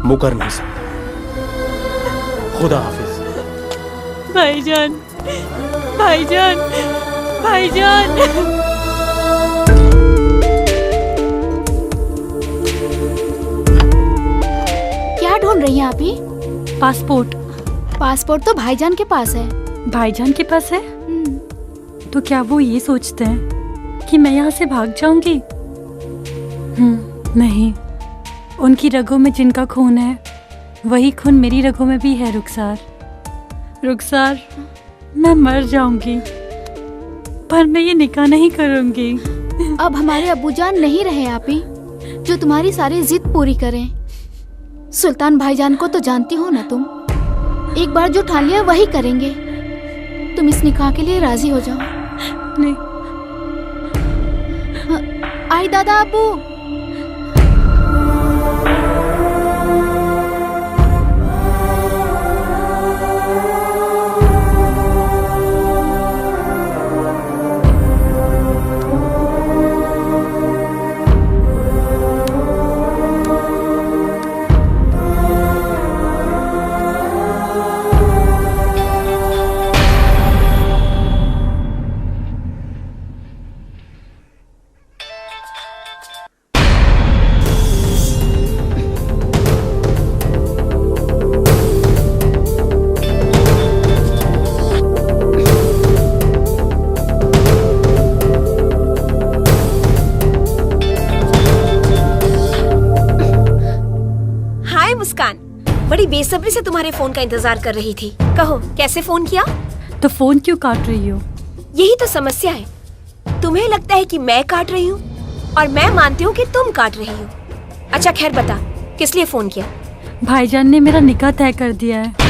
मुकर नहीं सकता। खुदा हाफिज। भाईजान, भाईजान, भाईजान। क्या ढूंढ रही हैं आप ही? पासपोर्ट। पासपोर्ट तो भाईजान के पास है। भाईजान के पास है? तो क्या वो ये सोचते हैं कि मैं यहाँ से भाग जाऊंगी? नहीं, उनकी रगों में जिनका खून है वही खून मेरी रगों में भी है। रुखसार, रुखसार, मैं मर जाऊंगी पर मैं ये निकाह नहीं करूंगी। अब हमारे अब्बूजान नहीं रहे आप ही जो तुम्हारी सारी जिद पूरी करें। सुल्तान भाईजान को तो जानती हो ना तुम, एक बार जो ठान लिया वही करेंगे। तुम इस निकाह के लिए राजी हो जाओ। नहीं। आई दादा अब्बू। बड़ी बेसब्री से तुम्हारे फोन का इंतजार कर रही थी। कहो कैसे फोन किया? तो फोन क्यों काट रही हो? यही तो समस्या है। तुम्हें लगता है कि मैं काट रही हूँ और मैं मानती हूँ कि तुम काट रही हो। अच्छा खैर बता, किस लिए फोन किया? भाईजान ने मेरा निकाह तय कर दिया है।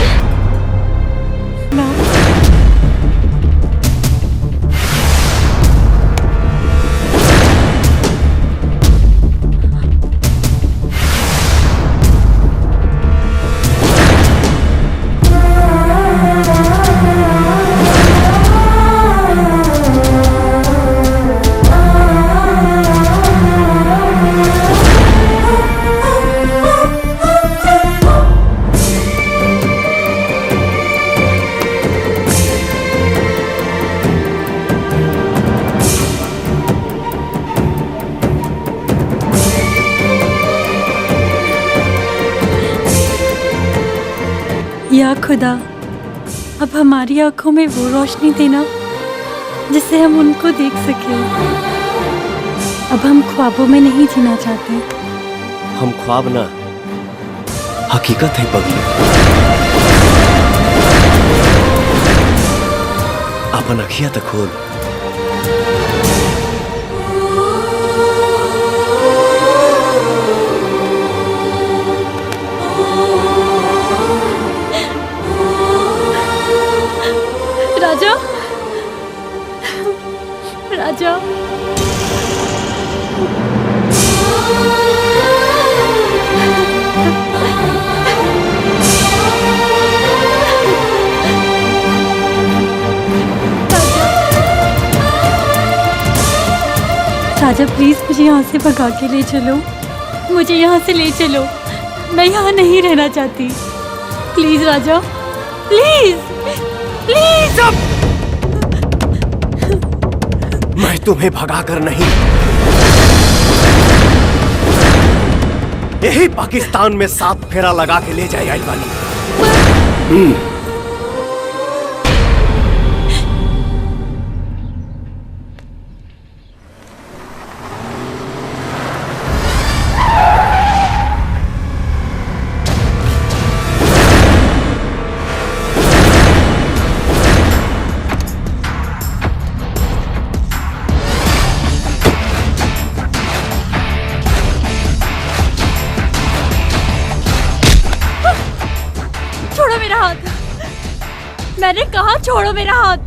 या खुदा, अब हमारी आंखों में वो रोशनी देना जिससे हम उनको देख सके। अब हम ख्वाबों में नहीं जीना चाहते। हम ख्वाब ना, हकीकत है पगली। अपन अखिया तक खोल। राजा, राजा। राजा प्लीज मुझे यहाँ से भगा के ले चलो, मुझे यहाँ से ले चलो, मैं यहाँ नहीं रहना चाहती। Please Raja, please please. मैं तुम्हें भगाकर नहीं, यही पाकिस्तान में 7 फेरा लगा के ले जाए आई बानी। छोड़ो मेरा हाथ, मैंने कहा छोड़ो मेरा हाथ।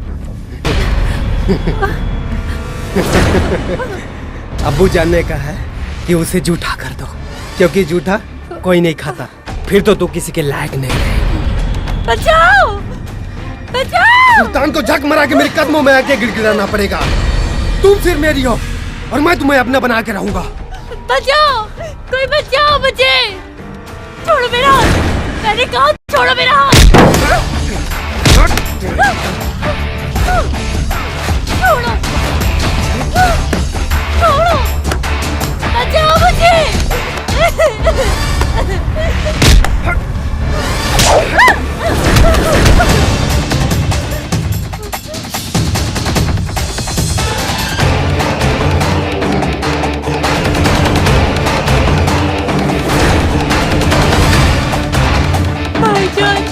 अब्बू जानने का है कि उसे जूठा कर दो, क्योंकि जूठा कोई नहीं खाता, फिर तो तू किसी के लायक नहीं रहेगी। बचाओ बचाओ। सुल्तान को झक मरा के मेरे कदमों में आके गिड़गिड़ाना पड़ेगा। तुम सिर्फ मेरी हो और मैं तुम्हें अपना बना के रहूंगा। बचाओ, कोई बचाओ मुझे। छोड़ो मेरा हाथ, मैंने कहा छोड़ो मेरा हाथ। छोड़ो छोड़ो, बचाओ मुझे। भाईजान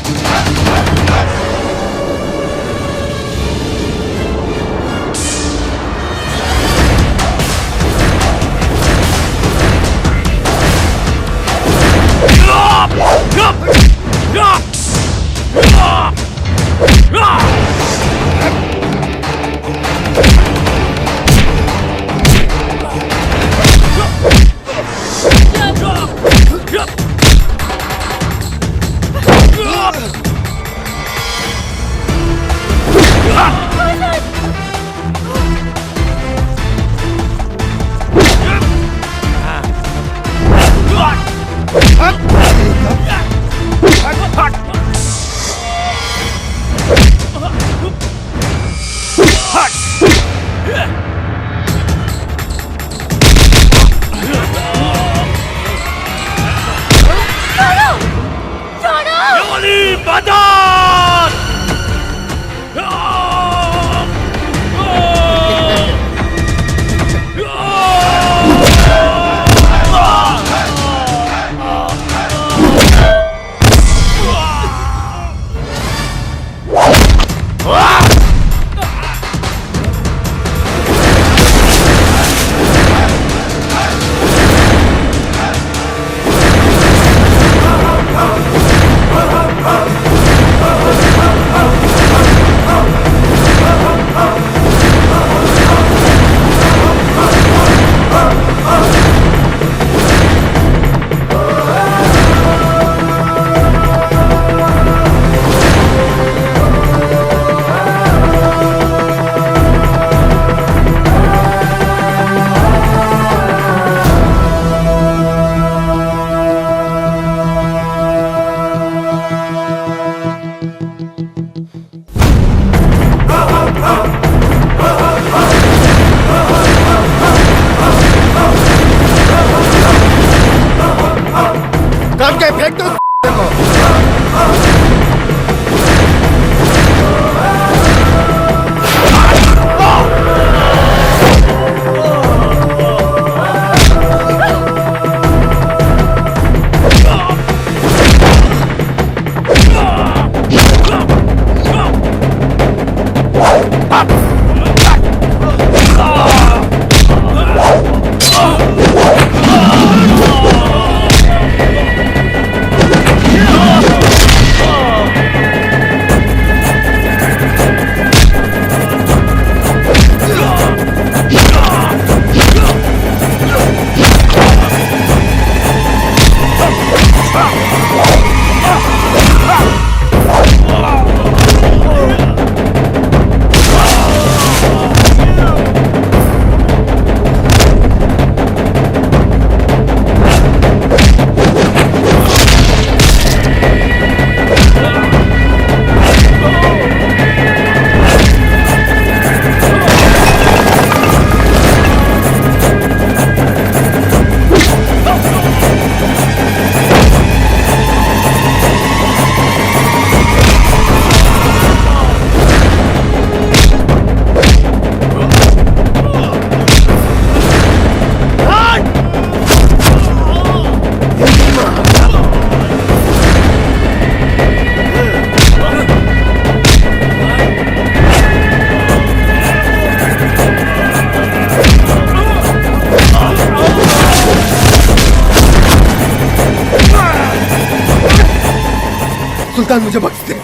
सुल्तान मुझे बख्श दे,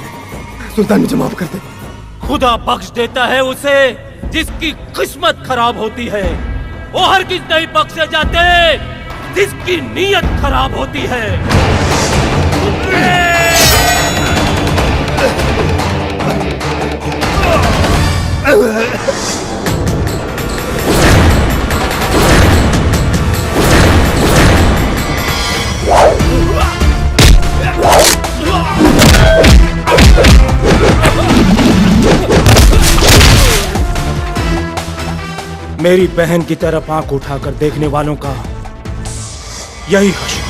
सुल्तान मुझे माफ कर दे। खुदा बख्श देता है उसे जिसकी किस्मत खराब होती है, वो हर किस नहीं बख्शे जाते जिसकी नीयत खराब होती है। मेरी बहन की तरफ आंख उठाकर देखने वालों का यही हश्र।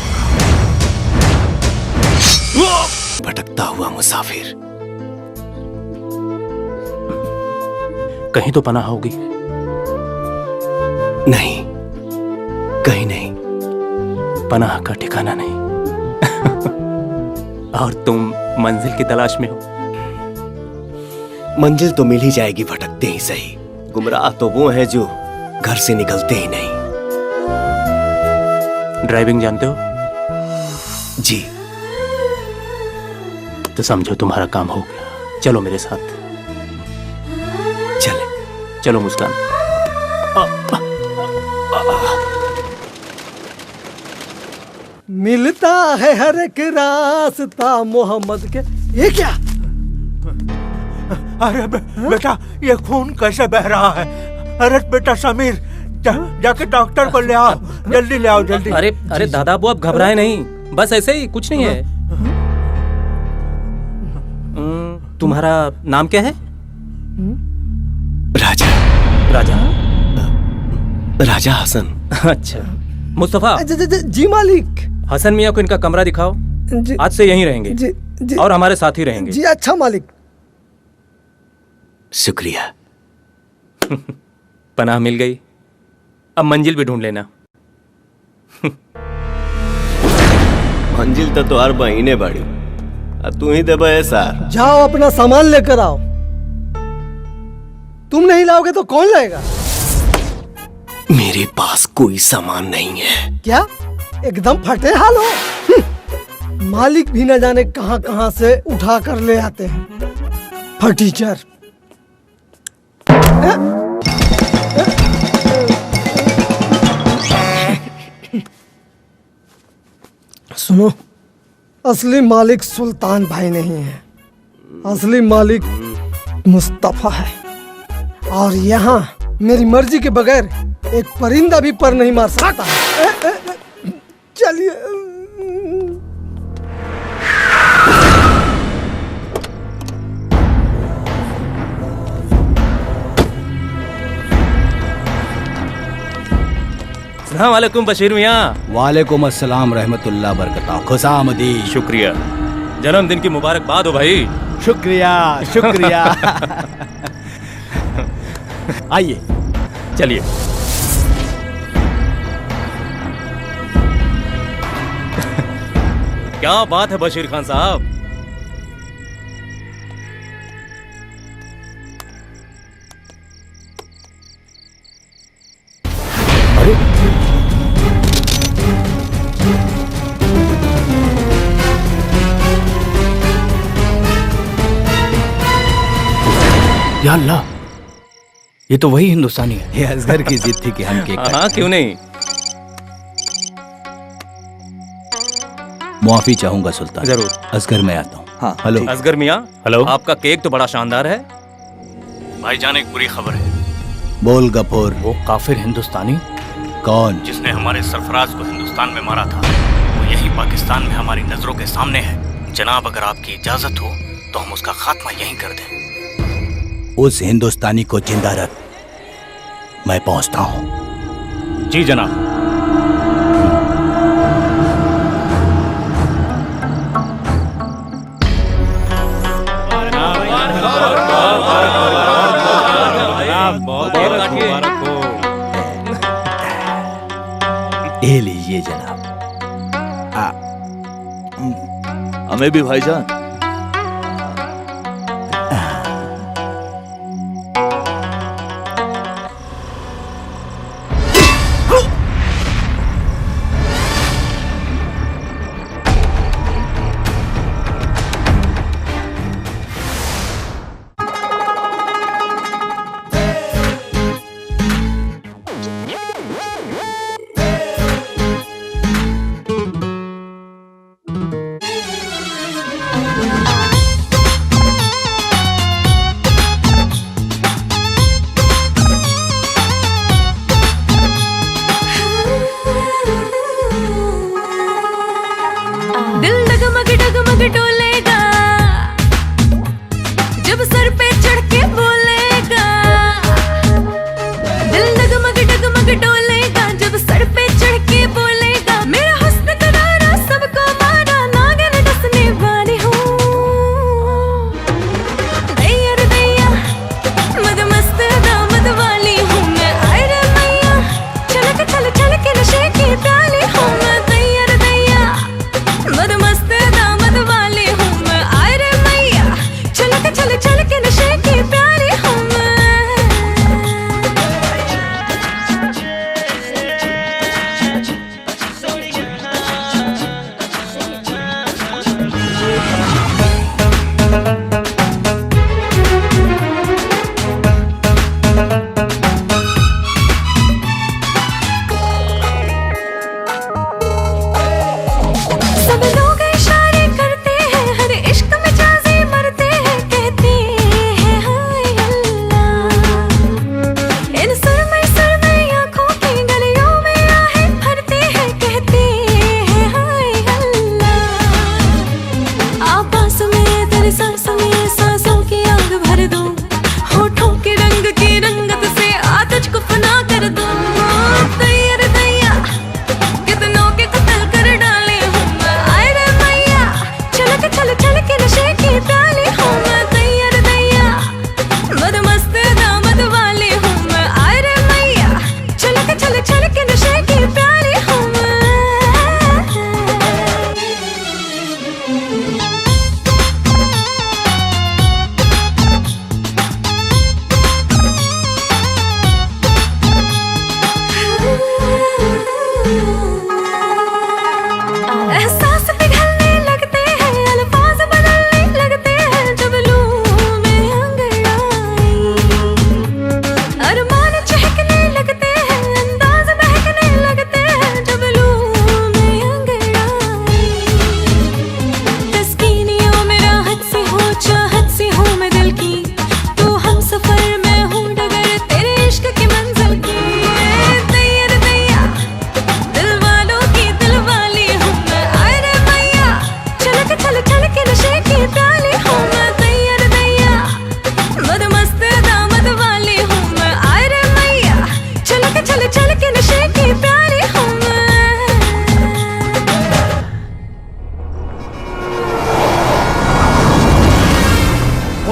भटकता हुआ मुसाफिर। कहीं तो पनाह होगी। नहीं, कहीं नहीं। पनाह का ठिकाना नहीं। और तुम मंजिल की तलाश में हो। मंजिल तो मिल ही जाएगी, भटकते ही सही। गुमराह तो वो हैं जो घर से निकलते ही नहीं। ड्राइविंग जानते हो? जी। तो समझो तुम्हारा काम हो गया। चलो मेरे साथ। चले। चलो मुस्कान। मिलता है हर एक रास्ता मोहम्मद के। ये क्या? अरे बेटा, ये खून कैसे बह रहा है? अरे बेटा समीर, जाके डॉक्टर को ले आओ, जल्दी ले आओ, जल्दी। अरे दादा अबू, आप घबराए नहीं, बस ऐसे ही, कुछ नहीं है। तुम्हारा नाम क्या है? राजा। राजा? राजा हसन। अच्छा। मुस्तफा। जी मालिक। हसन मियाँ को इनका कमरा दिखाओ। आज से यहीं रहेंगे। जी। और हमारे साथ ही रहेंगे। जी अच्छा मालिक। शुक्रिया। पनाह मिल गई, अब मंजिल भी ढूंढ लेना। मंजिल तो तुहार बहिने बड़ी, तू ही दे ऐसा। जाओ अपना सामान लेकर आओ। तुम नहीं लाओगे तो कौन लाएगा? मेरे पास कोई सामान नहीं है। क्या एकदम फटे हाल हो? मालिक भी न जाने कहां कहां से उठा कर ले आते हैं फटीचर। सुनो, असली मालिक सुल्तान भाई नहीं है, असली मालिक मुस्तफा है। और यहाँ मेरी मर्जी के बगैर एक परिंदा भी पर नहीं मार सकता। चलिए। अस्सलाम वालेकुम बशीर मियाँ। वालेकुम अस्सलाम रहमतुल्लाह बरकताह। खुशामदी। शुक्रिया। जन्मदिन की मुबारकबाद हो भाई। शुक्रिया शुक्रिया। आइए। चलिए। क्या बात है बशीर खान साहब। या अल्लाह, ये तो वही हिंदुस्तानी है। ये असगर की जिद थी कि हम केक काटें। हाँ क्यों नहीं। मुआफी चाहूंगा सुल्तान। जरूर। असगर मैं आता हूँ। हाँ हेलो। असगर मियाँ। हेलो। आपका केक तो बड़ा शानदार है। भाईजान एक बुरी खबर है। बोल गफूर। वो काफिर हिंदुस्तानी कौन? जिसने हमारे सरफराज को हिंदुस्तान में मारा था, वो यही पाकिस्तान में हमारी नजरों के सामने है। जनाब अगर आपकी इजाजत हो तो हम उसका खात्मा यहीं कर दें। उस हिंदुस्तानी को जिंदा रख, मैं पहुंचता हूं। जी जनाब। ये लीजिए जनाब। हमें भी भाईजान।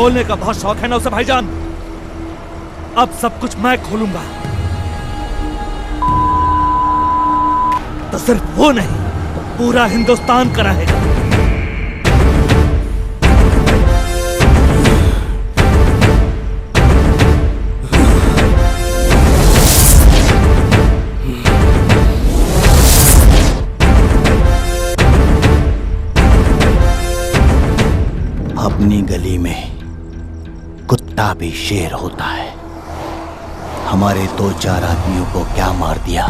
बोलने का बहुत शौक है ना उसे भाईजान। अब सब कुछ मैं खोलूंगा। तो सिर्फ वो नहीं, पूरा हिंदुस्तान का रहेगा। अपनी गली में कुत्ता भी शेर होता है। हमारे 2-4 आदमियों को क्या मार दिया,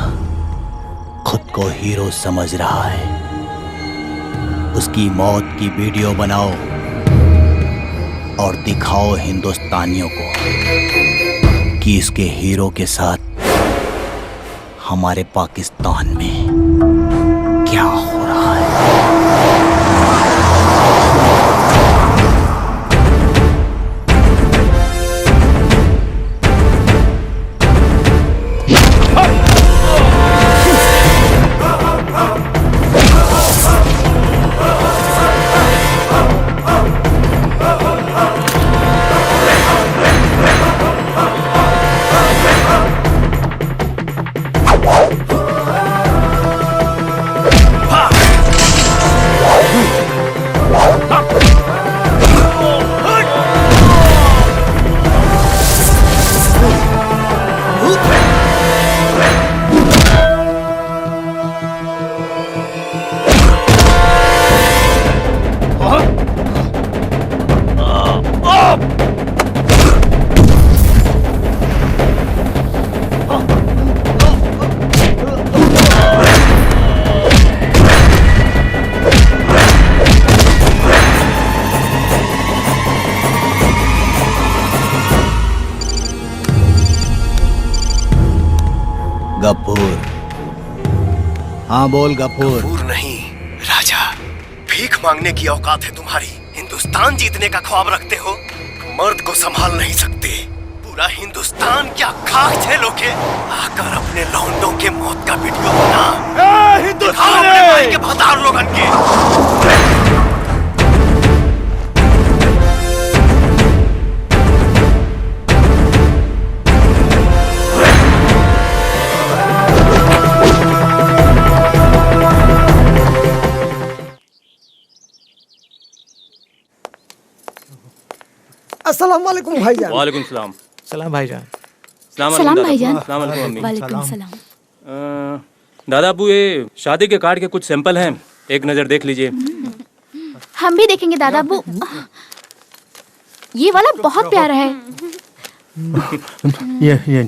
खुद को हीरो समझ रहा है। उसकी मौत की वीडियो बनाओ और दिखाओ हिंदुस्तानियों को कि इसके हीरो के साथ हमारे पाकिस्तान में क्या हो रहा है। गफूर, हाँ बोल गफूर। गफूर नहीं राजा, भीख मांगने की औकात है तुम्हारी। हिंदुस्तान जीतने का ख्वाब रखते हो, मर्द को संभाल नहीं सकते। पूरा हिंदुस्तान क्या खाक झेलोगे? आकर अपने लौंडों के मौत का वीडियो बना। हिंदुस्तान अपने भाई के भतार लोगन के। अस्सलाम वालेकुम भाईजान। वालेकुम सलाम। सलाम भाईजान। सलाम भाईजान। वालेकुम सलाम। दादा अबू, ये शादी के कार्ड के कुछ सैंपल हैं, एक नजर देख लीजिए। हम भी देखेंगे दादा अब्बू। ये वाला बहुत प्यारा है। ये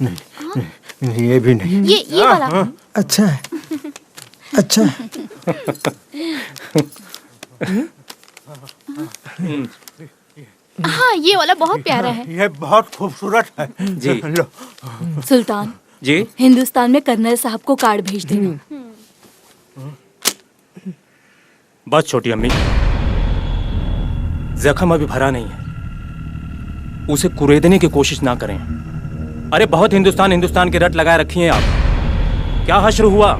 नहीं, ये भी नहीं। ये वाला अच्छा है, अच्छा है। हाँ, ये वाला बहुत प्यारा है। ये बहुत खूबसूरत है। जी। लो। सुल्तान जी, हिंदुस्तान में कर्नल साहब को कार्ड भेज देना। बस छोटी अम्मी, जख्म अभी भरा नहीं है, उसे कुरेदने की कोशिश ना करें। अरे बहुत हिंदुस्तान की रट लगाए रखी हैं आप। क्या हश्र हुआ?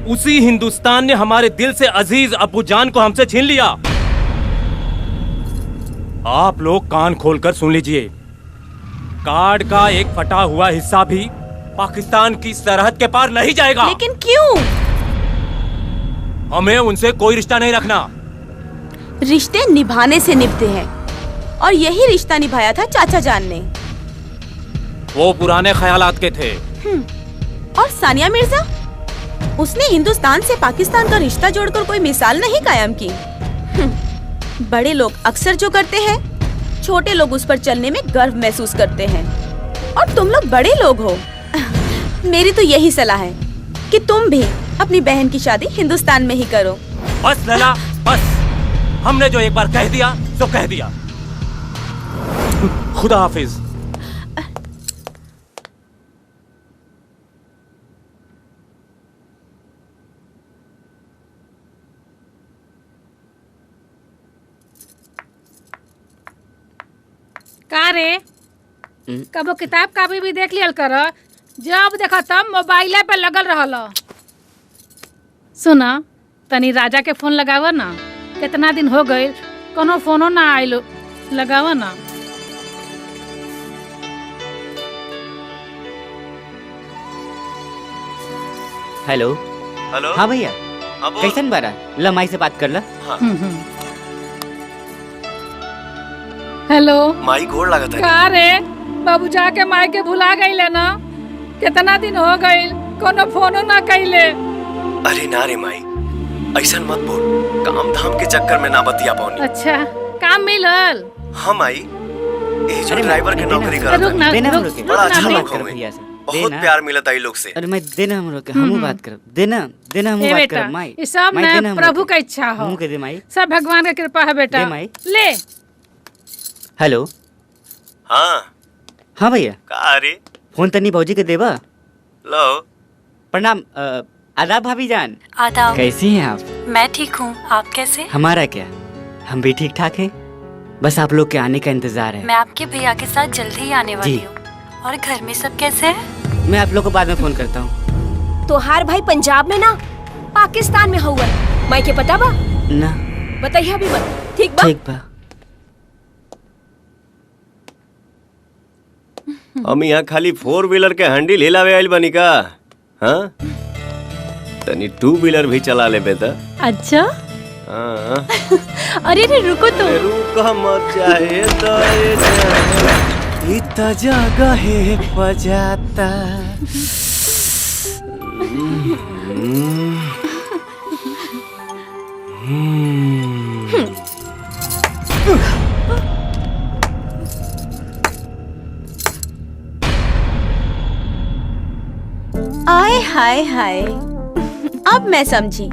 उसी हिंदुस्तान ने हमारे दिल से अजीज अब्बू जान को हमसे छीन लिया। आप लोग कान खोलकर सुन लीजिए, कार्ड का एक फटा हुआ हिस्सा भी पाकिस्तान की सरहद के पार नहीं जाएगा। लेकिन क्यों? हमें उनसे कोई रिश्ता नहीं रखना। रिश्ते निभाने से निभते हैं, और यही रिश्ता निभाया था चाचा जान ने। वो पुराने ख्यालात के थे। और सानिया मिर्जा, उसने हिंदुस्तान से पाकिस्तान का रिश्ता जोड़कर कोई मिसाल नहीं कायम की। बड़े लोग अक्सर जो करते हैं, छोटे लोग उस पर चलने में गर्व महसूस करते हैं। और तुम लोग बड़े लोग हो। मेरी तो यही सलाह है कि तुम भी अपनी बहन की शादी हिंदुस्तान में ही करो। बस लला, बस। हमने जो एक बार कह दिया तो कह दिया। खुदा हाफिज। का रे, कबो किताब कापी भी देख लियल कर। जब देखा तब मोबाइले पे लगल रहल। सुना, तनी राजा के फोन लगाव ना। कितना दिन हो गए, कोनो फोनो ना आइलो। लगावा ना। हेलो। हेलो। हाँ भैया। हाँ बोल। कैसन बारा? ला माई से बात कर ला। हेलो। माई गोड़ लागत है। का रे बाबू जाके माई के भुला गईले ना? कितना दिन हो गईल कोनो फोनो ना कइले। अरे ना रे माई, ऐसा मत बोल। काम धाम के चक्कर में ना बतिया पाऊनी। अच्छा काम मिलल? हाँ माई, ये जो ड्राइवर के नौकरी रुक करत ना, है, रुक बड़ा अच्छा ना, लोग होंगे। बहुत प्यार मिलत है लोग से। अरे मैं देना हम लोग के हमू बात करब। देना हमू ए बात बेटा, करब माई। ये सब माई, ना देना हम प्रभु लोग का इच्छा हो। हमू के दे माई। सब भगवान का कृपा है बेटा। दे माई। ले। हेलो। हाँ भैया। का रे? फोन तनी भौजी के देबा? लो। प्रणाम। आदाब भाभी जान। आदाब। कैसी हैं आप? मैं ठीक हूँ, आप कैसे? हमारा क्या, हम भी ठीक ठाक हैं। बस आप लोग के आने का इंतजार है। मैं आपके भैया के साथ जल्दी ही आने वाली जी। हूँ। और घर में सब कैसे हैं? मैं आप लोग को बाद में फोन करता हूँ। तोहार भाई पंजाब में ना पाकिस्तान में हुआ। माई के पता बा? ना। बताइए अभी मत। ठीक बा? ठीक बा। हम यहाँ खाली 4 व्हीलर के हैंडल हिलावे आइल बनी का? हाँ? तनी 2 व्हीलर भी चला ले बेटा। अच्छा। हाँ। अरे रे रुको तो। रुको मत जाए तो इतना जगह है बजाता। आय हाय हाय, अब मैं समझी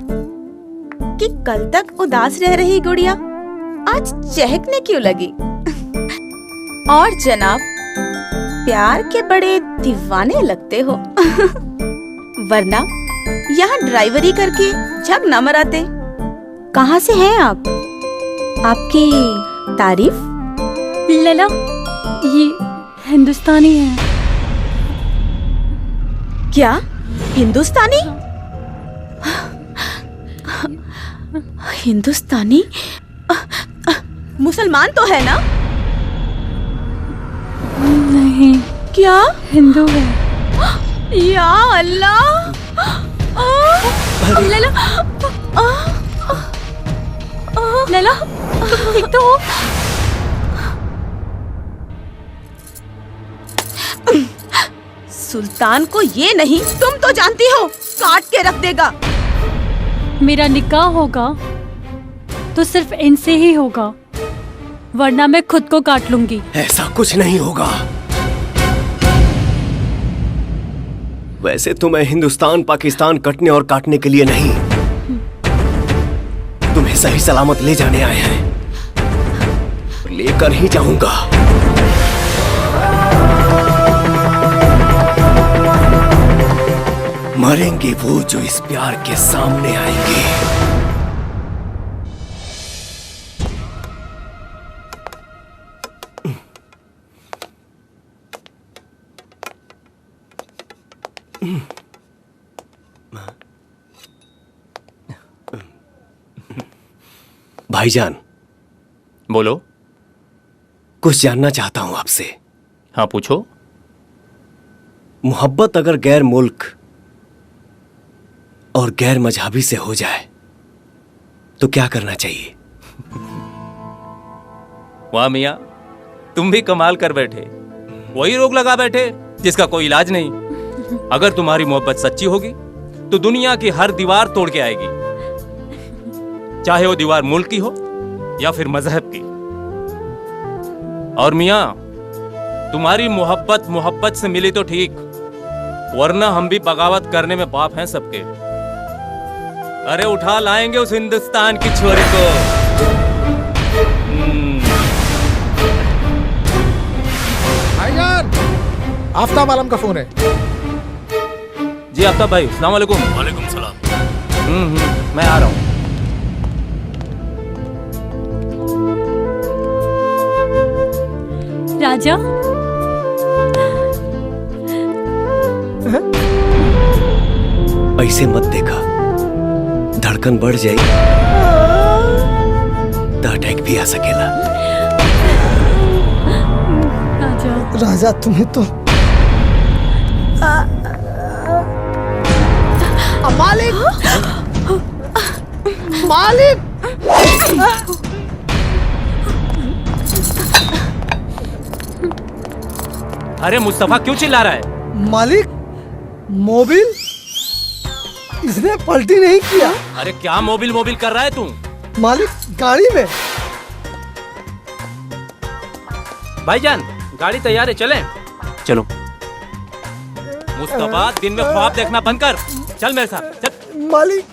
कि कल तक उदास रह रही गुड़िया आज चहकने क्यों लगी। और जनाब प्यार के बड़े दीवाने लगते हो। वरना यहाँ ड्राइवरी करके जब न मराते। कहाँ से हैं आप? आपकी तारीफ? लला, ये हिंदुस्तानी है। क्या हिंदुस्तानी? हिंदुस्तानी? मुसलमान तो है ना? नहीं। क्या? हिंदू है। या अल्लाह! लला, लला, तुम ठीक तो हो? सुल्तान को ये नहीं, तुम तो जानती हो काट के रख देगा। मेरा निकाह होगा तो सिर्फ इनसे ही होगा, वरना मैं खुद को काट लूंगी। ऐसा कुछ नहीं होगा। वैसे तो मैं हिंदुस्तान पाकिस्तान कटने और काटने के लिए नहीं, तुम्हें सही सलामत ले जाने आए हैं। लेकर ही जाऊंगा। मरेंगे वो जो इस प्यार के सामने आएंगे। भाईजान। बोलो। कुछ जानना चाहता हूं आपसे। हाँ पूछो। मोहब्बत अगर गैर मुल्क और गैर मजहबी से हो जाए तो क्या करना चाहिए? वाह मियाँ, तुम भी कमाल कर बैठे। वही रोग लगा बैठे जिसका कोई इलाज नहीं। अगर तुम्हारी मोहब्बत सच्ची होगी तो दुनिया की हर दीवार तोड़ के आएगी, चाहे वो दीवार मुल्क की हो या फिर मजहब की। और मियाँ, तुम्हारी मोहब्बत से मिली तो ठीक, वरना हम भी बगावत करने में पाप हैं सबके। अरे उठा लाएंगे उस हिंदुस्तान की छोरी को। भाईजान, आफ्ताब आलम का फोन है। जी आफ्ताब भाई, अस्सलाम वालेकुम। वालेकुम सलाम। मैं आ रहा हूँ। राजा, ऐसे मत देखा, धड़कन बढ़ जाए तो अटैक भी आ सकेला। राजा तुम्हें तो मालिक मालिक अरे मुस्तफा क्यों चिल्ला रहा है? मालिक मोबिल इसने पलटी नहीं किया। अरे क्या मोबिल मोबिल कर रहा है तू? मालिक गाड़ी में। भाईजान गाड़ी तैयार है, चलें? चलो। मुस्तफा दिन में ख्वाब देखना बंद कर, चल मेरे साथ चल। मालिक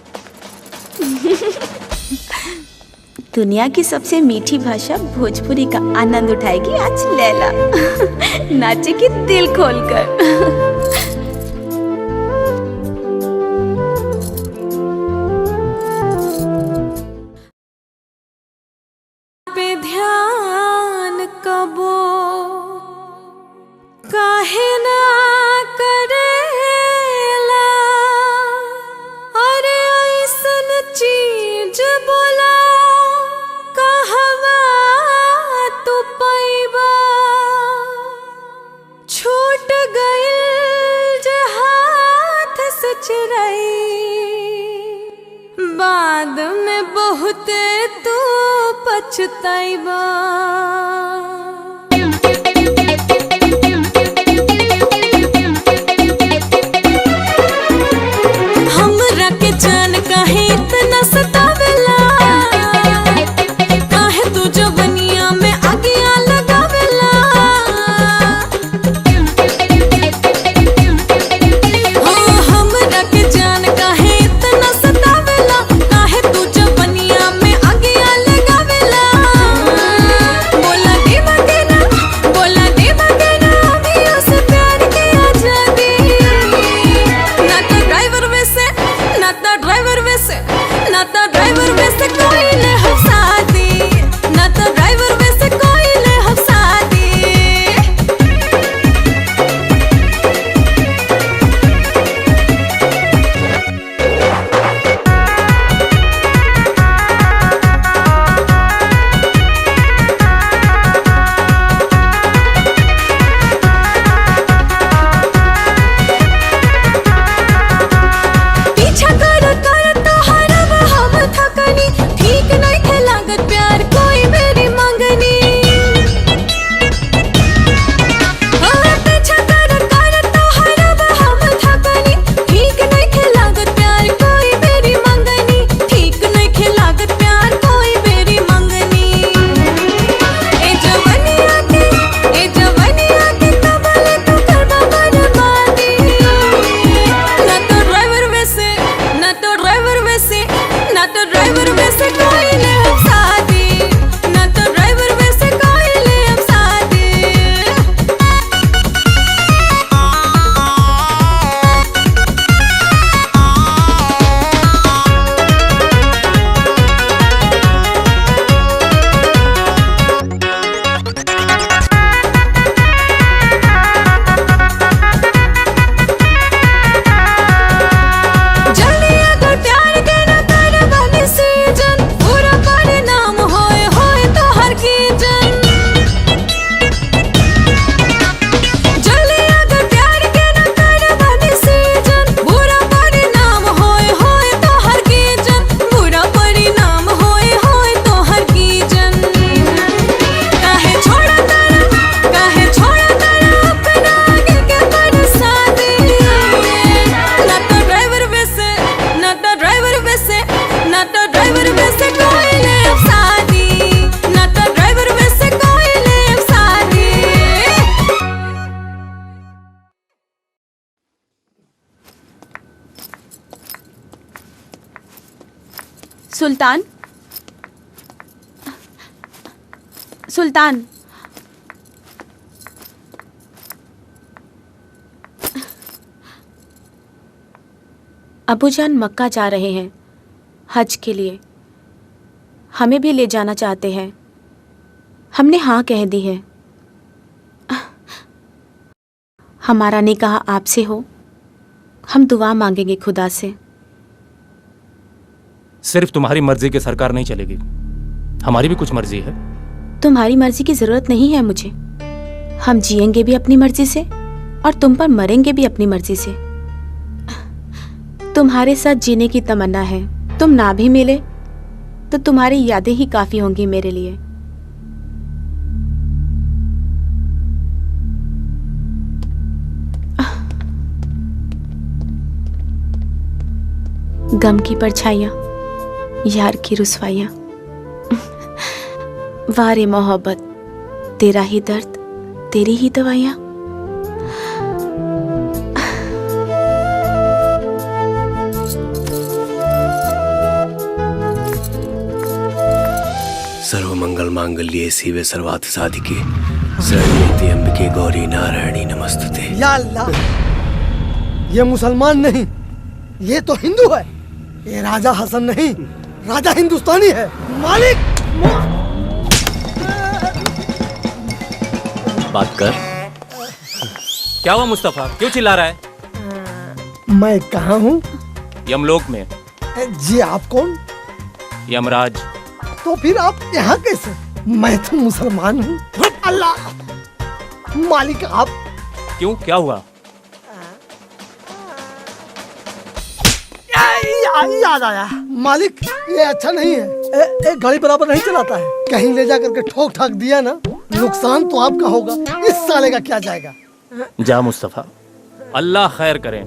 दुनिया की सबसे मीठी भाषा भोजपुरी का आनंद उठाएगी आज लैला। नाचेगी दिल खोलकर। पे ध्यान कबो काहे ना करेला, अरे ऐसन चीज बोला कहवा तू पैबा, छूट गइल जे हाथ से चिरई, बाद में बहुते तू पछताइबा। हमरा के जान काहे इतना सतावेला, काहे तू जवनिया में आगियां लगावेला। हाँ, हमरा के जान काहे इतना सतावेला, काहे तू जवनिया में आगियां लगावेला। बोला देवा के ना, बोला देवा के ना, अभी उसे प्यार की आजादी। ना तो ड्राइवर वैसे, ना तो ड्राइवर वैसे, ना तो ड्राइवर वैसे कोई ले हम शादी, ना तो ड्राइवर वैसे कोई ले हम शादी। पीछा कर कर तो हरब हम थकनी, ठीक नहीं थे लागत प्यार कोई मेरी मंगनी। हाँ, पीछा कर कर तो हरब हम थकनी, ठीक नहीं थे लागत प्यार कोई मेरी मंगनी, ठीक नहीं थे लागत प्यार कोई मेरी मंगनी। ए जवनिया के कबल तू करबा बर्बादी। ना तो ड्राइवर वैसे, ना तो ड्राइवर वैसे, ना तो ड्राइवर वैसे कोई ले हम शादी, ना तो ड्राइवर वैसे कोई ले हम शादी। जल्दी अगर प्यार के न करवाने से जन, पूरा परिणाम होए होए तो हर की जन। जल्दी अगर प्यार के न करवाने से जन, पूरा परिणाम होए होए तो हर की जन, पूरा परिणाम होए होए तो हर की जन। काहे छोड़ा तारा, काहे छोड़ा तारा अपना आगे के बरसाती। ना तो ड्राइवर वैसे, ना तो ड्राइवर वैसे, ना तो ड्राइवर वैसे कोई ले अब शादी, ना तो ड्राइवर वैसे कोई ले अब शादी। सुल्तान, सुल्तान, अबूजान मक्का जा रहे हैं हज के लिए, हमें भी ले जाना चाहते हैं। हमने हाँ कह दी है। हमारा निकाह आपसे हो, हम दुआ मांगेंगे खुदा से। सिर्फ तुम्हारी मर्जी के सरकार नहीं चलेगी, हमारी भी कुछ मर्जी है। तुम्हारी मर्जी की जरूरत नहीं है मुझे, हम जिएंगे भी अपनी मर्जी से और तुम पर मरेंगे भी अपनी मर्जी से। तुम्हारे साथ जीने की तमन्ना है। तुम ना भी मिले तो तुम्हारी यादें ही काफी होंगी मेरे लिए। गम की परछाइयां, यार की रुसवाइयां, वारे मोहब्बत, तेरा ही दर्द, तेरी ही दवाइयां। सर्वमंगल मांगल्ये शिवे सर्वार्थ साधिके शरण्ये अंबिके गौरी नारायणी नमस्तुते। या अल्लाह, ये मुसलमान नहीं, ये तो हिंदू है। ये राजा हसन नहीं, राजा हिंदुस्तानी है। मालिक बात कर। क्या हुआ मुस्तफा, क्यों चिल्ला रहा है? मैं कहाँ हूँ? यमलोक में। जी आप कौन? यमराज। तो फिर आप यहाँ कैसे? मैं तो मुसलमान हूँ। अल्लाह, मालिक आप। क्यों, क्या हुआ? याद आया मालिक, ये अच्छा नहीं है। एक गाड़ी बराबर नहीं चलाता है। कहीं ले जा करके ठोक ठाक दिया ना, नुकसान तो आपका होगा। इस साले का क्या जाएगा? जा मुस्तफा, अल्लाह खैर करे।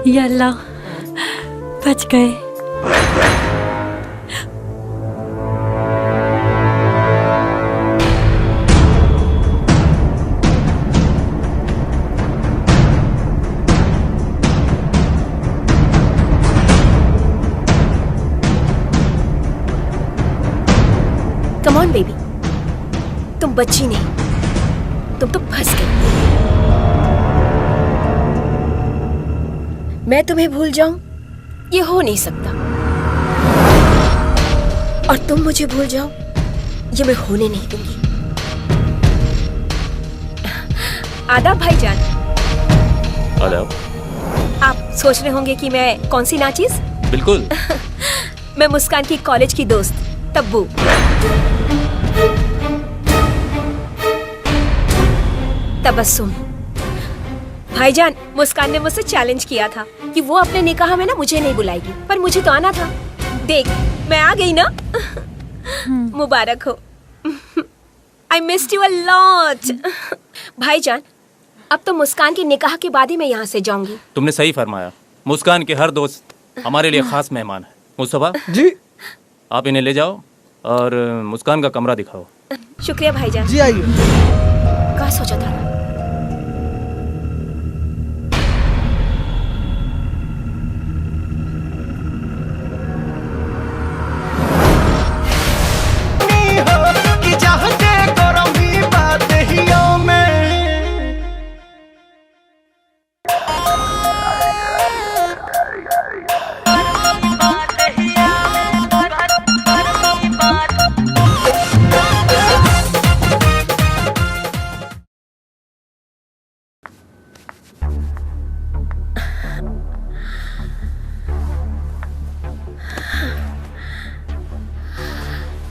या अल्लाह, बच गए। कम ऑन बेबी, तुम बच्ची नहीं, तुम तो फंस गई। मैं तुम्हें भूल जाऊं, ये हो नहीं सकता। और तुम मुझे भूल जाओ, ये मैं होने नहीं दूंगी। आदाब भाईजान। आदाब। आप सोच रहे होंगे कि मैं कौन सी नाचीज? बिल्कुल। मैं मुस्कान की कॉलेज की दोस्त तब्बू। तबस्सुम। भाईजान, मुस्कान ने मुझसे चैलेंज किया था कि वो अपने निकाह में ना मुझे नहीं बुलाएगी, पर मुझे तो आना था। देख, मैं आ गई ना। मुबारक हो। I missed you a lot। भाईजान, अब तो मुस्कान की निकाह के बाद ही मैं यहाँ से जाऊंगी। तुमने सही फरमाया। मुस्कान के हर दोस्त हमारे लिए खास मेहमान है। मुस्तफा जी, आप इन्हें ले जाओ और मुस्कान का कमरा दिखाओ। शुक्रिया भाईजान। जी आइए। क्या सोचा था?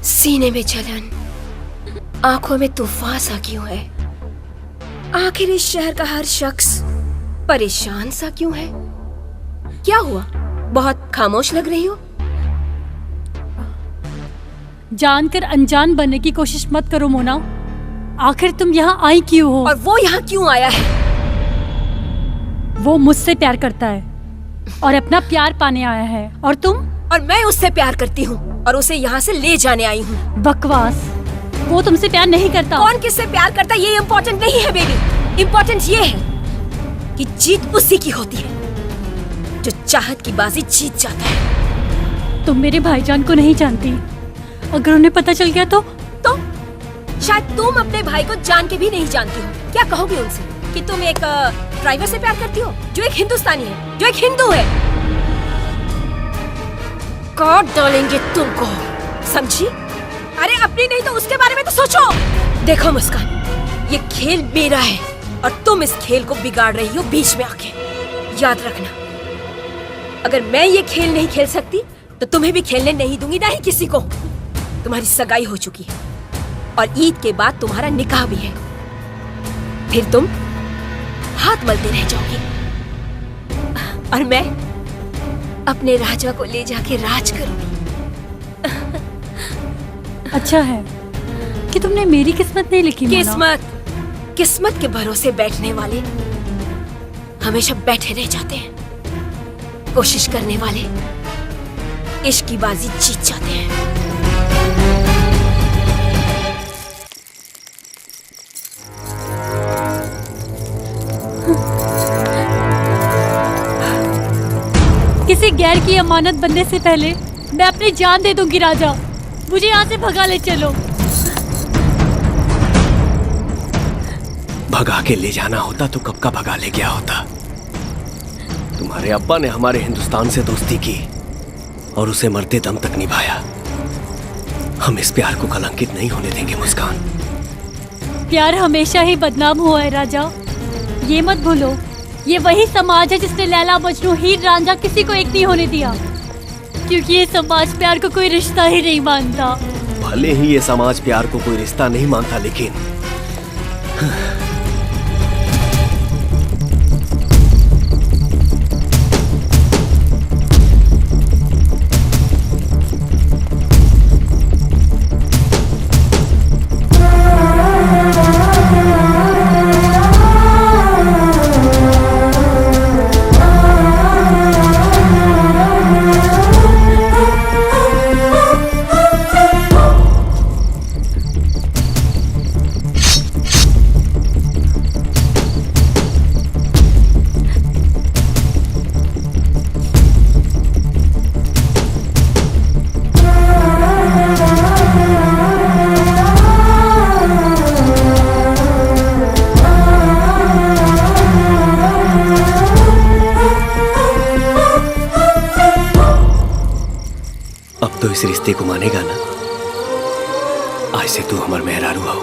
सीने में जलन, आंखों में तूफान सा क्यों है? आखिर इस शहर का हर शख्स परेशान सा क्यों है? क्या हुआ? बहुत खामोश लग रही हो। जानकर अनजान बनने की कोशिश मत करो मोना। आखिर तुम यहाँ आई क्यों हो? और वो यहाँ क्यों आया है? वो मुझसे प्यार करता है और अपना प्यार पाने आया है। और तुम? और मैं उससे प्यार करती हूँ और उसे यहाँ से ले जाने आई हूँ। बकवास, वो तुमसे प्यार नहीं करता। कौन किससे प्यार करता ये इम्पोर्टेंट नहीं है बेबी। इम्पोर्टेंट ये है कि जीत उसी की होती है जो चाहत की बाजी जीत जाता है। तुम मेरे भाईजान को नहीं जानती। अगर उन्हें पता चल गया तो शायद तुम अपने भाई को जान के भी नहीं जानती हो। क्या कहोगे उनसे कि तुम एक ड्राइवर से प्यार करती हो जो एक हिंदुस्तानी है, जो एक हिंदू है? काट डालेंगे तुमको, समझी? अरे अपनी नहीं तो उसके बारे में तो सोचो। देखो मुस्कान, ये खेल मेरा है और तुम इस खेल को बिगाड़ रही हो बीच में आके। याद रखना, अगर मैं ये खेल नहीं खेल सकती तो तुम्हें भी खेलने नहीं दूंगी, ना ही किसी को। तुम्हारी सगाई हो चुकी है और ईद के बाद तुम्हारा निकाह भी है। फिर तुम हाथ मलते रह जाओगी और मैं अपने राजा को ले जाके राज करूंगी। अच्छा है कि तुमने मेरी किस्मत नहीं लिखी मोना। किस्मत के भरोसे बैठने वाले हमेशा बैठे रह जाते हैं। कोशिश करने वाले इश्क की बाजी जीत जाते हैं। किसी गैर की अमानत बनने से पहले मैं अपनी जान दे दूंगी राजा। मुझे यहाँ से भगा ले चलो। भगा के ले जाना होता तो कब का भगा ले गया होता। तुम्हारे अब्बा ने हमारे हिंदुस्तान से दोस्ती की और उसे मरते दम तक निभाया। हम इस प्यार को कलंकित नहीं होने देंगे मुस्कान। प्यार हमेशा ही बदनाम हुआ है राजा, ये मत भूलो। ये वही समाज है जिसने लैला मजनू हीर रांझा किसी को एक नहीं होने दिया, क्योंकि ये समाज प्यार को कोई रिश्ता ही नहीं मानता। भले ही ये समाज प्यार को कोई रिश्ता नहीं मानता, लेकिन तो इस रिश्ते को मानेगा ना? आज से तू हमार मेहरारू हो।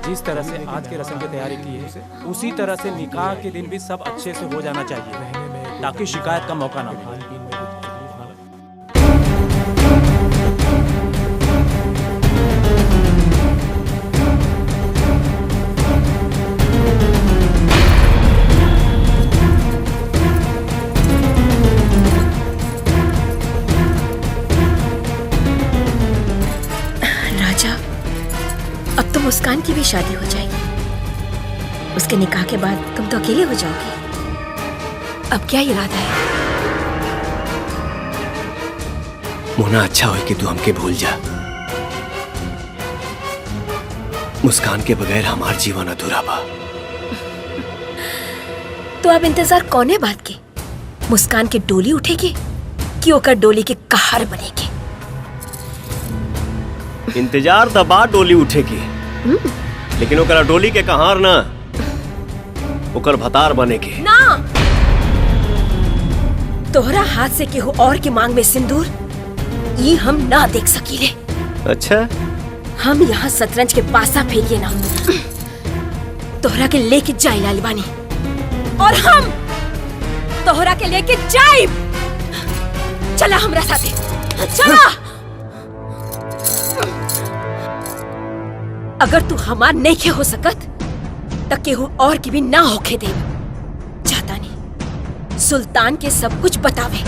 जिस तरह से आज के रस्म की तैयारी की है, उसी तरह से निकाह के दिन भी सब अच्छे से हो जाना चाहिए, ताकि शिकायत का मौका ना मिले। अब तो मुस्कान की भी शादी हो जाएगी। उसके निकाह के बाद तुम तो अकेले हो जाओगे। अब क्या इरादा है? मोना, अच्छा हो कि तू हमके भूल जा। मुस्कान के बगैर हमार जीवन अधूरा बा। तो अब इंतजार कौने बात के? मुस्कान के डोली उठेगी कि ओकर डोली के कहार बनेगी? इंतजार दबा डोली उठेगी, लेकिन ओकरा डोली के कहार ना, ओकर भतार बनेगी। ना, तोहरा हाथ से केहू और के मांग में सिंदूर ये हम ना देख सकीले। अच्छा, हम यहाँ शतरंज के पासा फेंकिए ना, तोहरा के लेके जाए लाल बानी और हम तोहरा के लेके जाए। चला हमरा साथे चला। अगर तू हमार नहीं हो सकत तो केहू और की भी ना होके दे। चाहता नहीं सुल्तान के सब कुछ बतावे।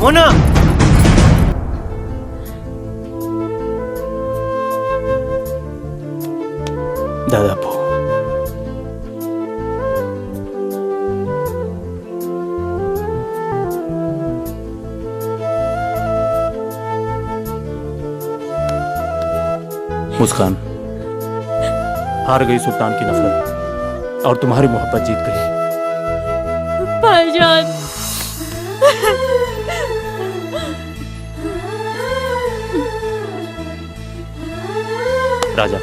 मोना दादा पो मुस्कान, हार गई सुल्तान की नफरत और तुम्हारी मोहब्बत जीत गई। भाईजान, राजा,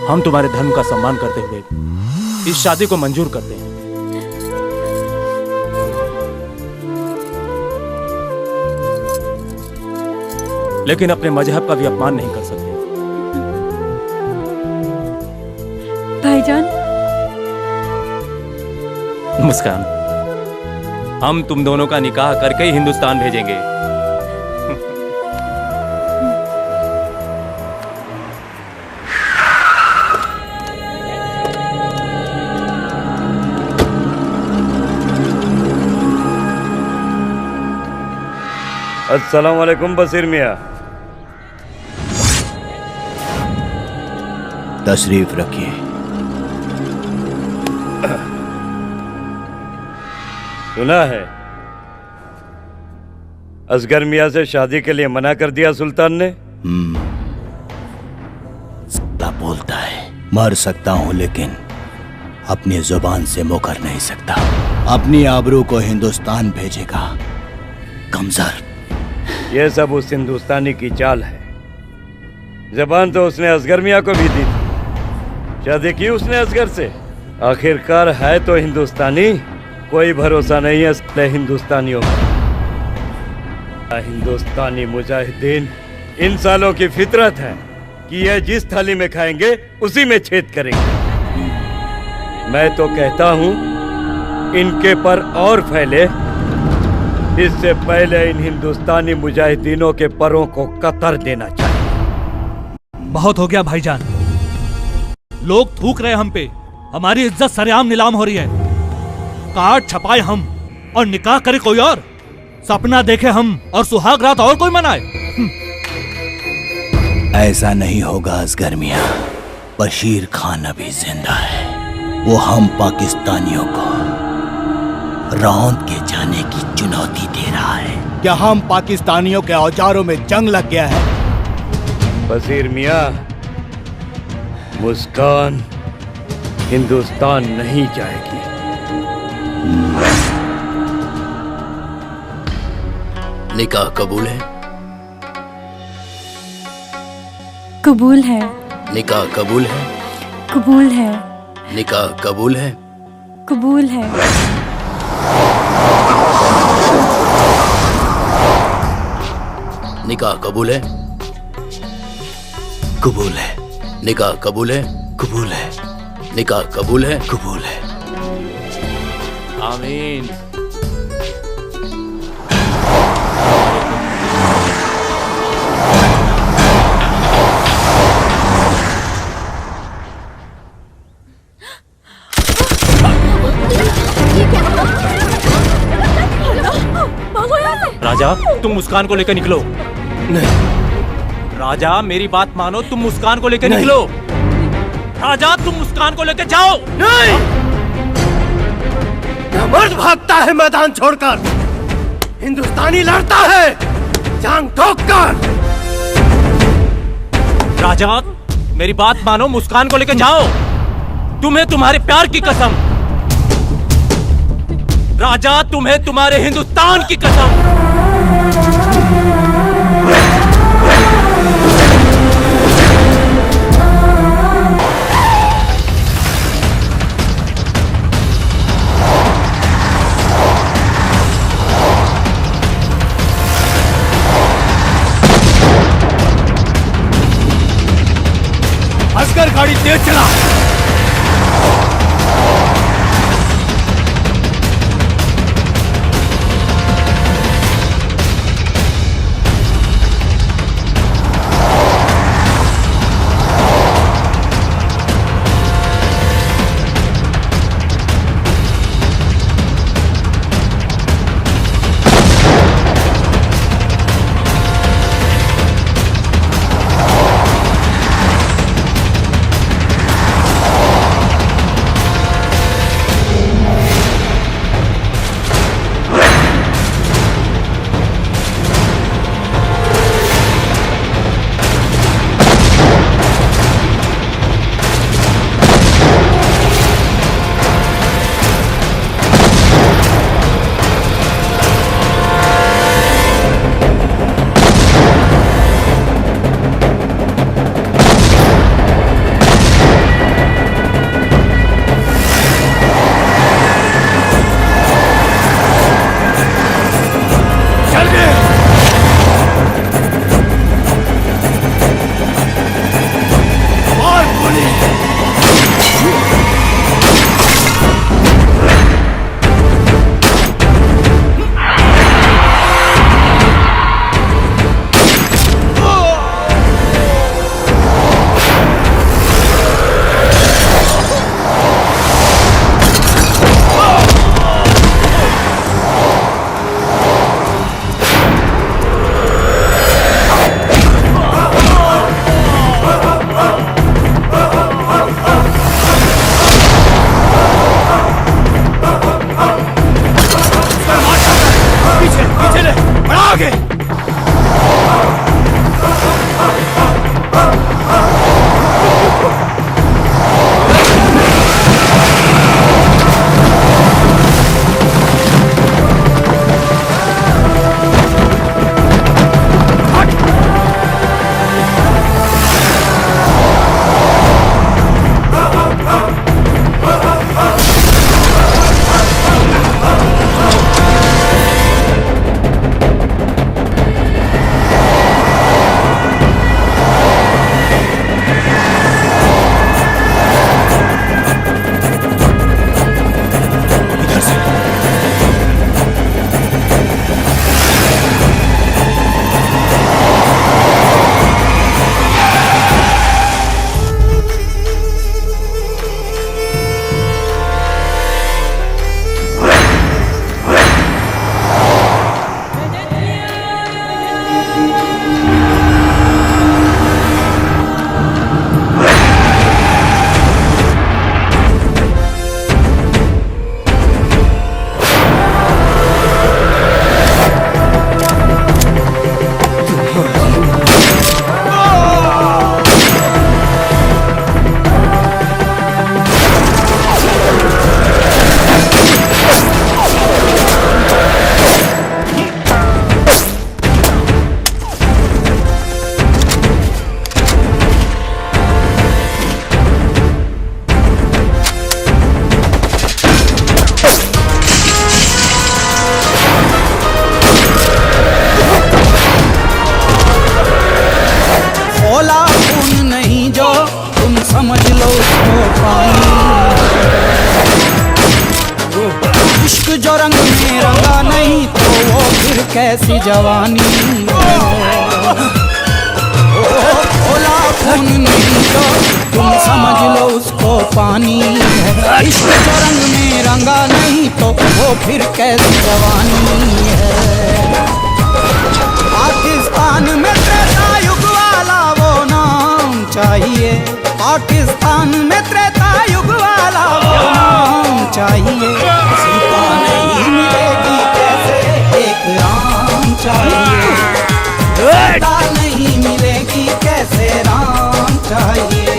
हम तुम्हारे धर्म का सम्मान करते हुए इस शादी को मंजूर करते हैं। लेकिन अपने मजहब का भी अपमान नहीं कर सकते। भाईजान, मुस्कान, हम तुम दोनों का निकाह करके ही हिंदुस्तान भेजेंगे। अस्सलाम वालेकुम बसीर मियाँ। तशरीफ रखिए। सुना है असगर मियाँ से शादी के लिए मना कर दिया सुल्तान ने। साला बोलता है मर सकता हूँ लेकिन अपनी जुबान से मुकर नहीं सकता। अपनी आबरू को हिंदुस्तान भेजेगा कमजर। ये सब उस हिंदुस्तानी की चाल है। जबान तो उसने असगर मियाँ को भी दी थी, शादी की उसने असगर से। आखिरकार है तो हिंदुस्तानी। कोई भरोसा नहीं है साले हिंदुस्तानियों का। हिंदुस्तानी मुजाहिदीन इन सालों की फितरत है कि ये जिस थाली में खाएंगे उसी में छेद करेंगे। मैं तो कहता हूँ इनके पर और फैले इससे पहले इन हिंदुस्तानी मुजाहिदीनों के परों को कतर देना चाहिए। बहुत हो गया भाईजान, लोग थूक रहे हम पे, हमारी इज्जत सरेआम नीलाम हो रही है। कार्ड छपाए हम और निकाह करे कोई और, सपना देखे हम और सुहाग रात और कोई मनाए। ऐसा नहीं होगा असगर मियां। बशीर खान अभी जिंदा है। वो हम पाकिस्तानियों को रौंद के जाने की चुनौती दे रहा है। क्या हम पाकिस्तानियों के औजारों में जंग लग गया है? बशीर मियाँ, मुस्कान हिंदुस्तान नहीं जाएगी। निकाह कबूल है? कबूल है। निकाह कबूल है? कबूल है। निकाह कबूल है? कबूल है। निकाह कबूल है? कबूल है। निकाह कबूल है? कबूल है। निकाह कबूल है? कबूल है। आमीन। राजा, तुम मुस्कान को लेकर निकलो। नहीं। राजा, मेरी बात मानो, तुम मुस्कान को लेकर निकलो। राजा, तुम मुस्कान को लेकर जाओ। नहीं। मर्द भागता है मैदान छोड़कर, हिंदुस्तानी लड़ता है जान ठोककर। राजा, मेरी बात मानो, मुस्कान को लेकर जाओ। तुम्हें तुम्हारे प्यार की कसम। राजा, तुम्हें तुम्हारे हिंदुस्तान की कसम। तेज चला। समझ लो उसको पानी, इश्क जो रंग में रंगा नहीं तो वो फिर कैसी जवानी। खोला खून नहीं तो तुम समझ लो उसको पानी है, इश्क जो रंग में रंगा नहीं तो वो फिर कैसी जवानी है। पाकिस्तान में त्रेता युग वाला वो नाम चाहिए, पाकिस्तान में त्रेता युग वाला वो नाम चाहिए। सीता नहीं मिलेगी कैसे एक राम चाहिए, सीता नहीं मिलेगी कैसे राम चाहिए।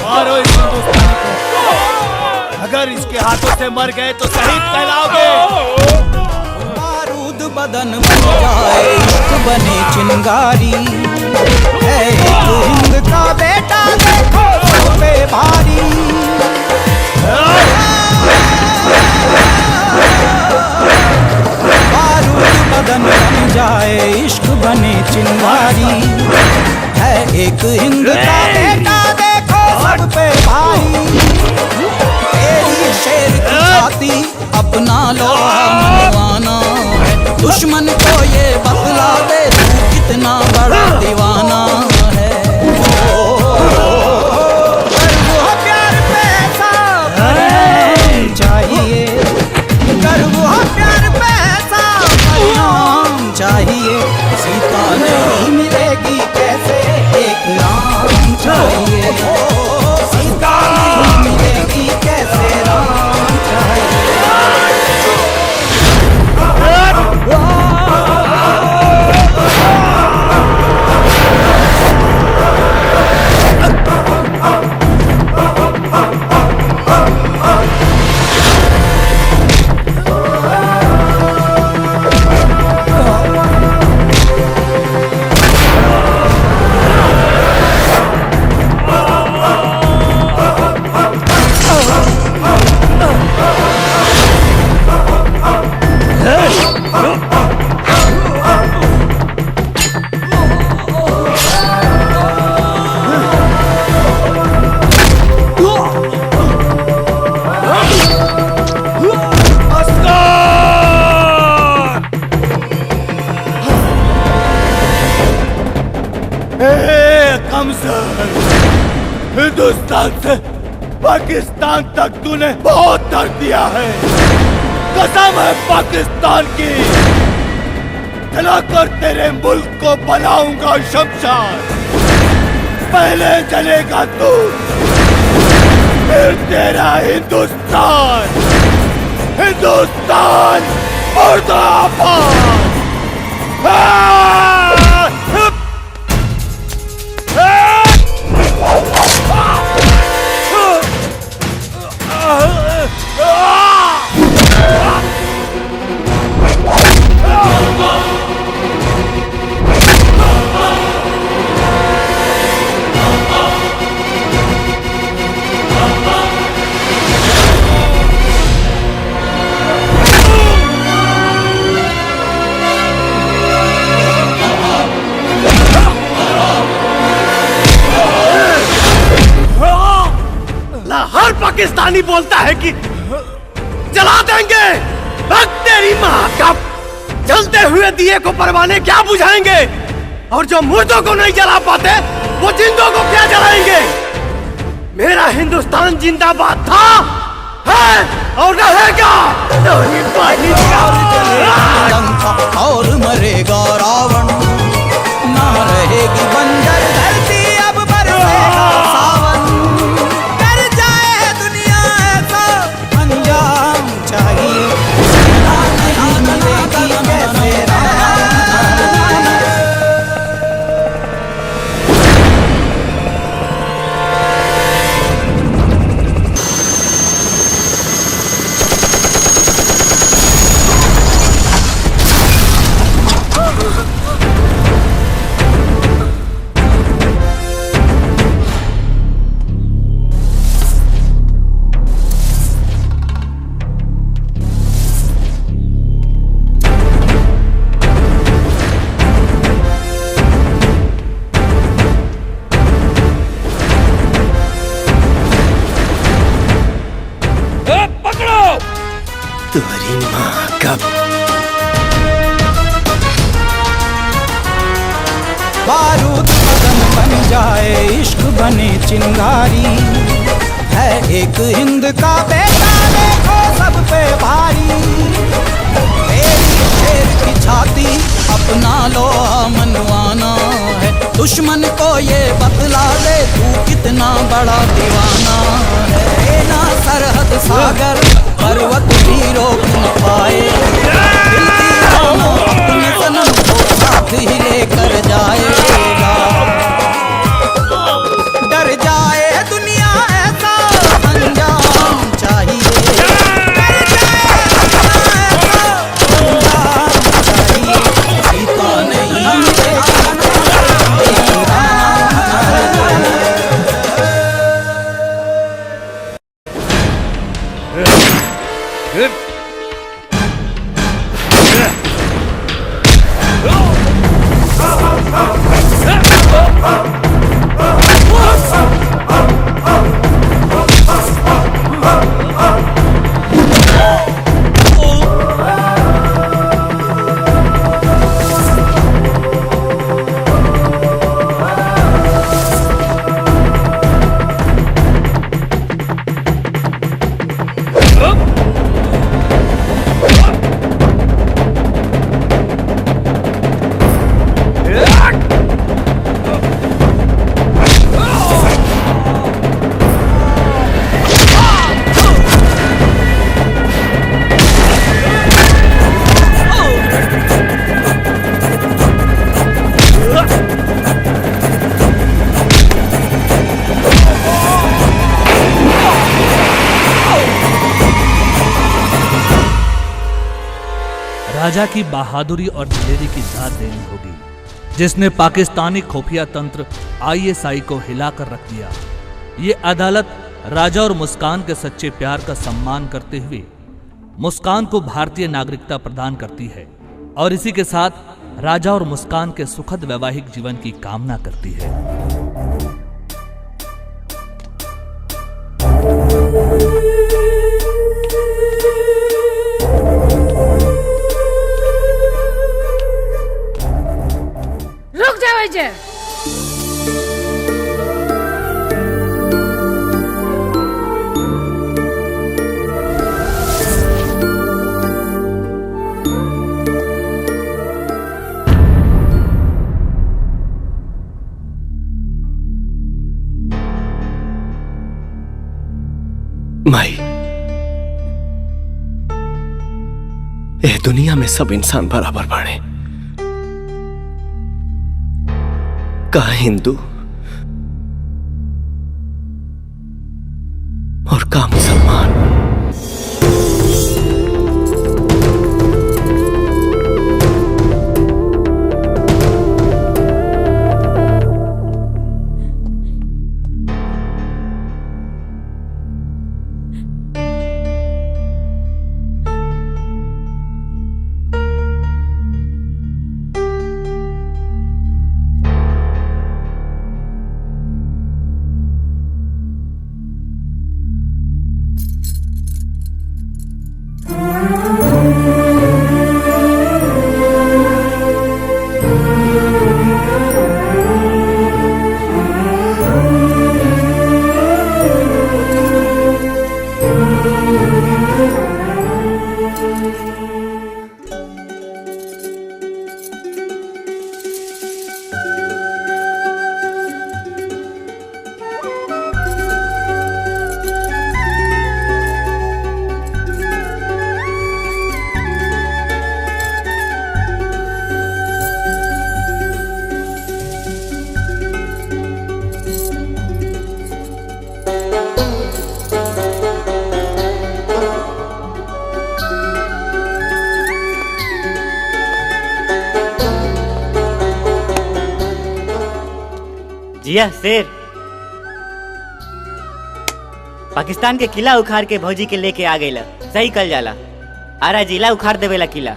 मारो इस हिंदुस्तानी को, अगर इसके हाथों से मर गए तो शहीद कहलाओगे। बारूद बदन बन जाए इश्क बने चिंगारी, है एक हिंद का बेटा देखो पे भारी। बारूद बदन बन जाए इश्क बने चिंगारी। है एक हिंद का बेटा देखो सब पे भारी। तेरी शेर की छाती अपना लो मनवाना है। दुश्मन को ये बतला दे तू कितना बड़ा दीवाना है। कर वो प्यार पैसा परिणाम चाहिए। कर वो प्यार पैसा परिणाम चाहिए। सीता नहीं मिलेगी कैसे एक राम चाहिए। सीता नहीं मिलेगी कैसे राम चाहिए। हिंदुस्तान से पाकिस्तान तक तूने बहुत दर्द दिया है। कसम है पाकिस्तान की, जलाकर तेरे मुल्क को बनाऊंगा शमशान। पहले जलेगा तू, फिर तेरा हिंदुस्तान। हिंदुस्तान मुर्दाबाद। हर पाकिस्तानी बोलता है कि जला देंगे। भग तेरी माँ का, जलते हुए दिए को परवाने क्या बुझाएंगे। और जो मुर्दों को नहीं जला पाते वो जिंदों को क्या जलाएंगे। मेरा हिंदुस्तान जिंदाबाद था, है और रहेगा। और मरेगा रावण, ना रहेगी बंजर धरती, अब बरसेगा सावन। डर जाए दुनिया ऐसा अंजाम चाहिए। नहीं मिलेगी कैसे तुम्हारी माँ का। बारूद बदन बन जाए इश्क बने चिंगारी। है एक हिंद का बेटा देखो सब पे भारी। तेरी शेर की छाती अपना लो मनवाना है। दुश्मन को ये बतला दे तू कितना बड़ा दीवाना है। ना सरहद सागर पर्वत भी रोक न पाए। दिल की राहों अपने सनम को साथ ही लेकर जाएगा। डर जाए दुनिया ऐसा अंजाम चाहिए। डर जाए दुनिया ऐसा अंजाम चाहिए। सीता नहीं मिलेगी एक राम चाहिए। राजा की बहादुरी और दिलेरी की दाद देनी होगी, जिसने पाकिस्तानी खुफिया तंत्र ISI को हिलाकर रख दिया। ये अदालत राजा और मुस्कान के सच्चे प्यार का सम्मान करते हुए मुस्कान को भारतीय नागरिकता प्रदान करती है और इसी के साथ राजा और मुस्कान के सुखद वैवाहिक जीवन की कामना करती है। रुक जाओ जे। माई, ये दुनिया में सब इंसान बराबर बाड़े, का हिंदू और का मुसलमान। जिया शेर, पाकिस्तान के किला उखाड़ के भौजी के लेके आ गईला, सही कल जाला। आरा जिला उखाड़ देवेला किला।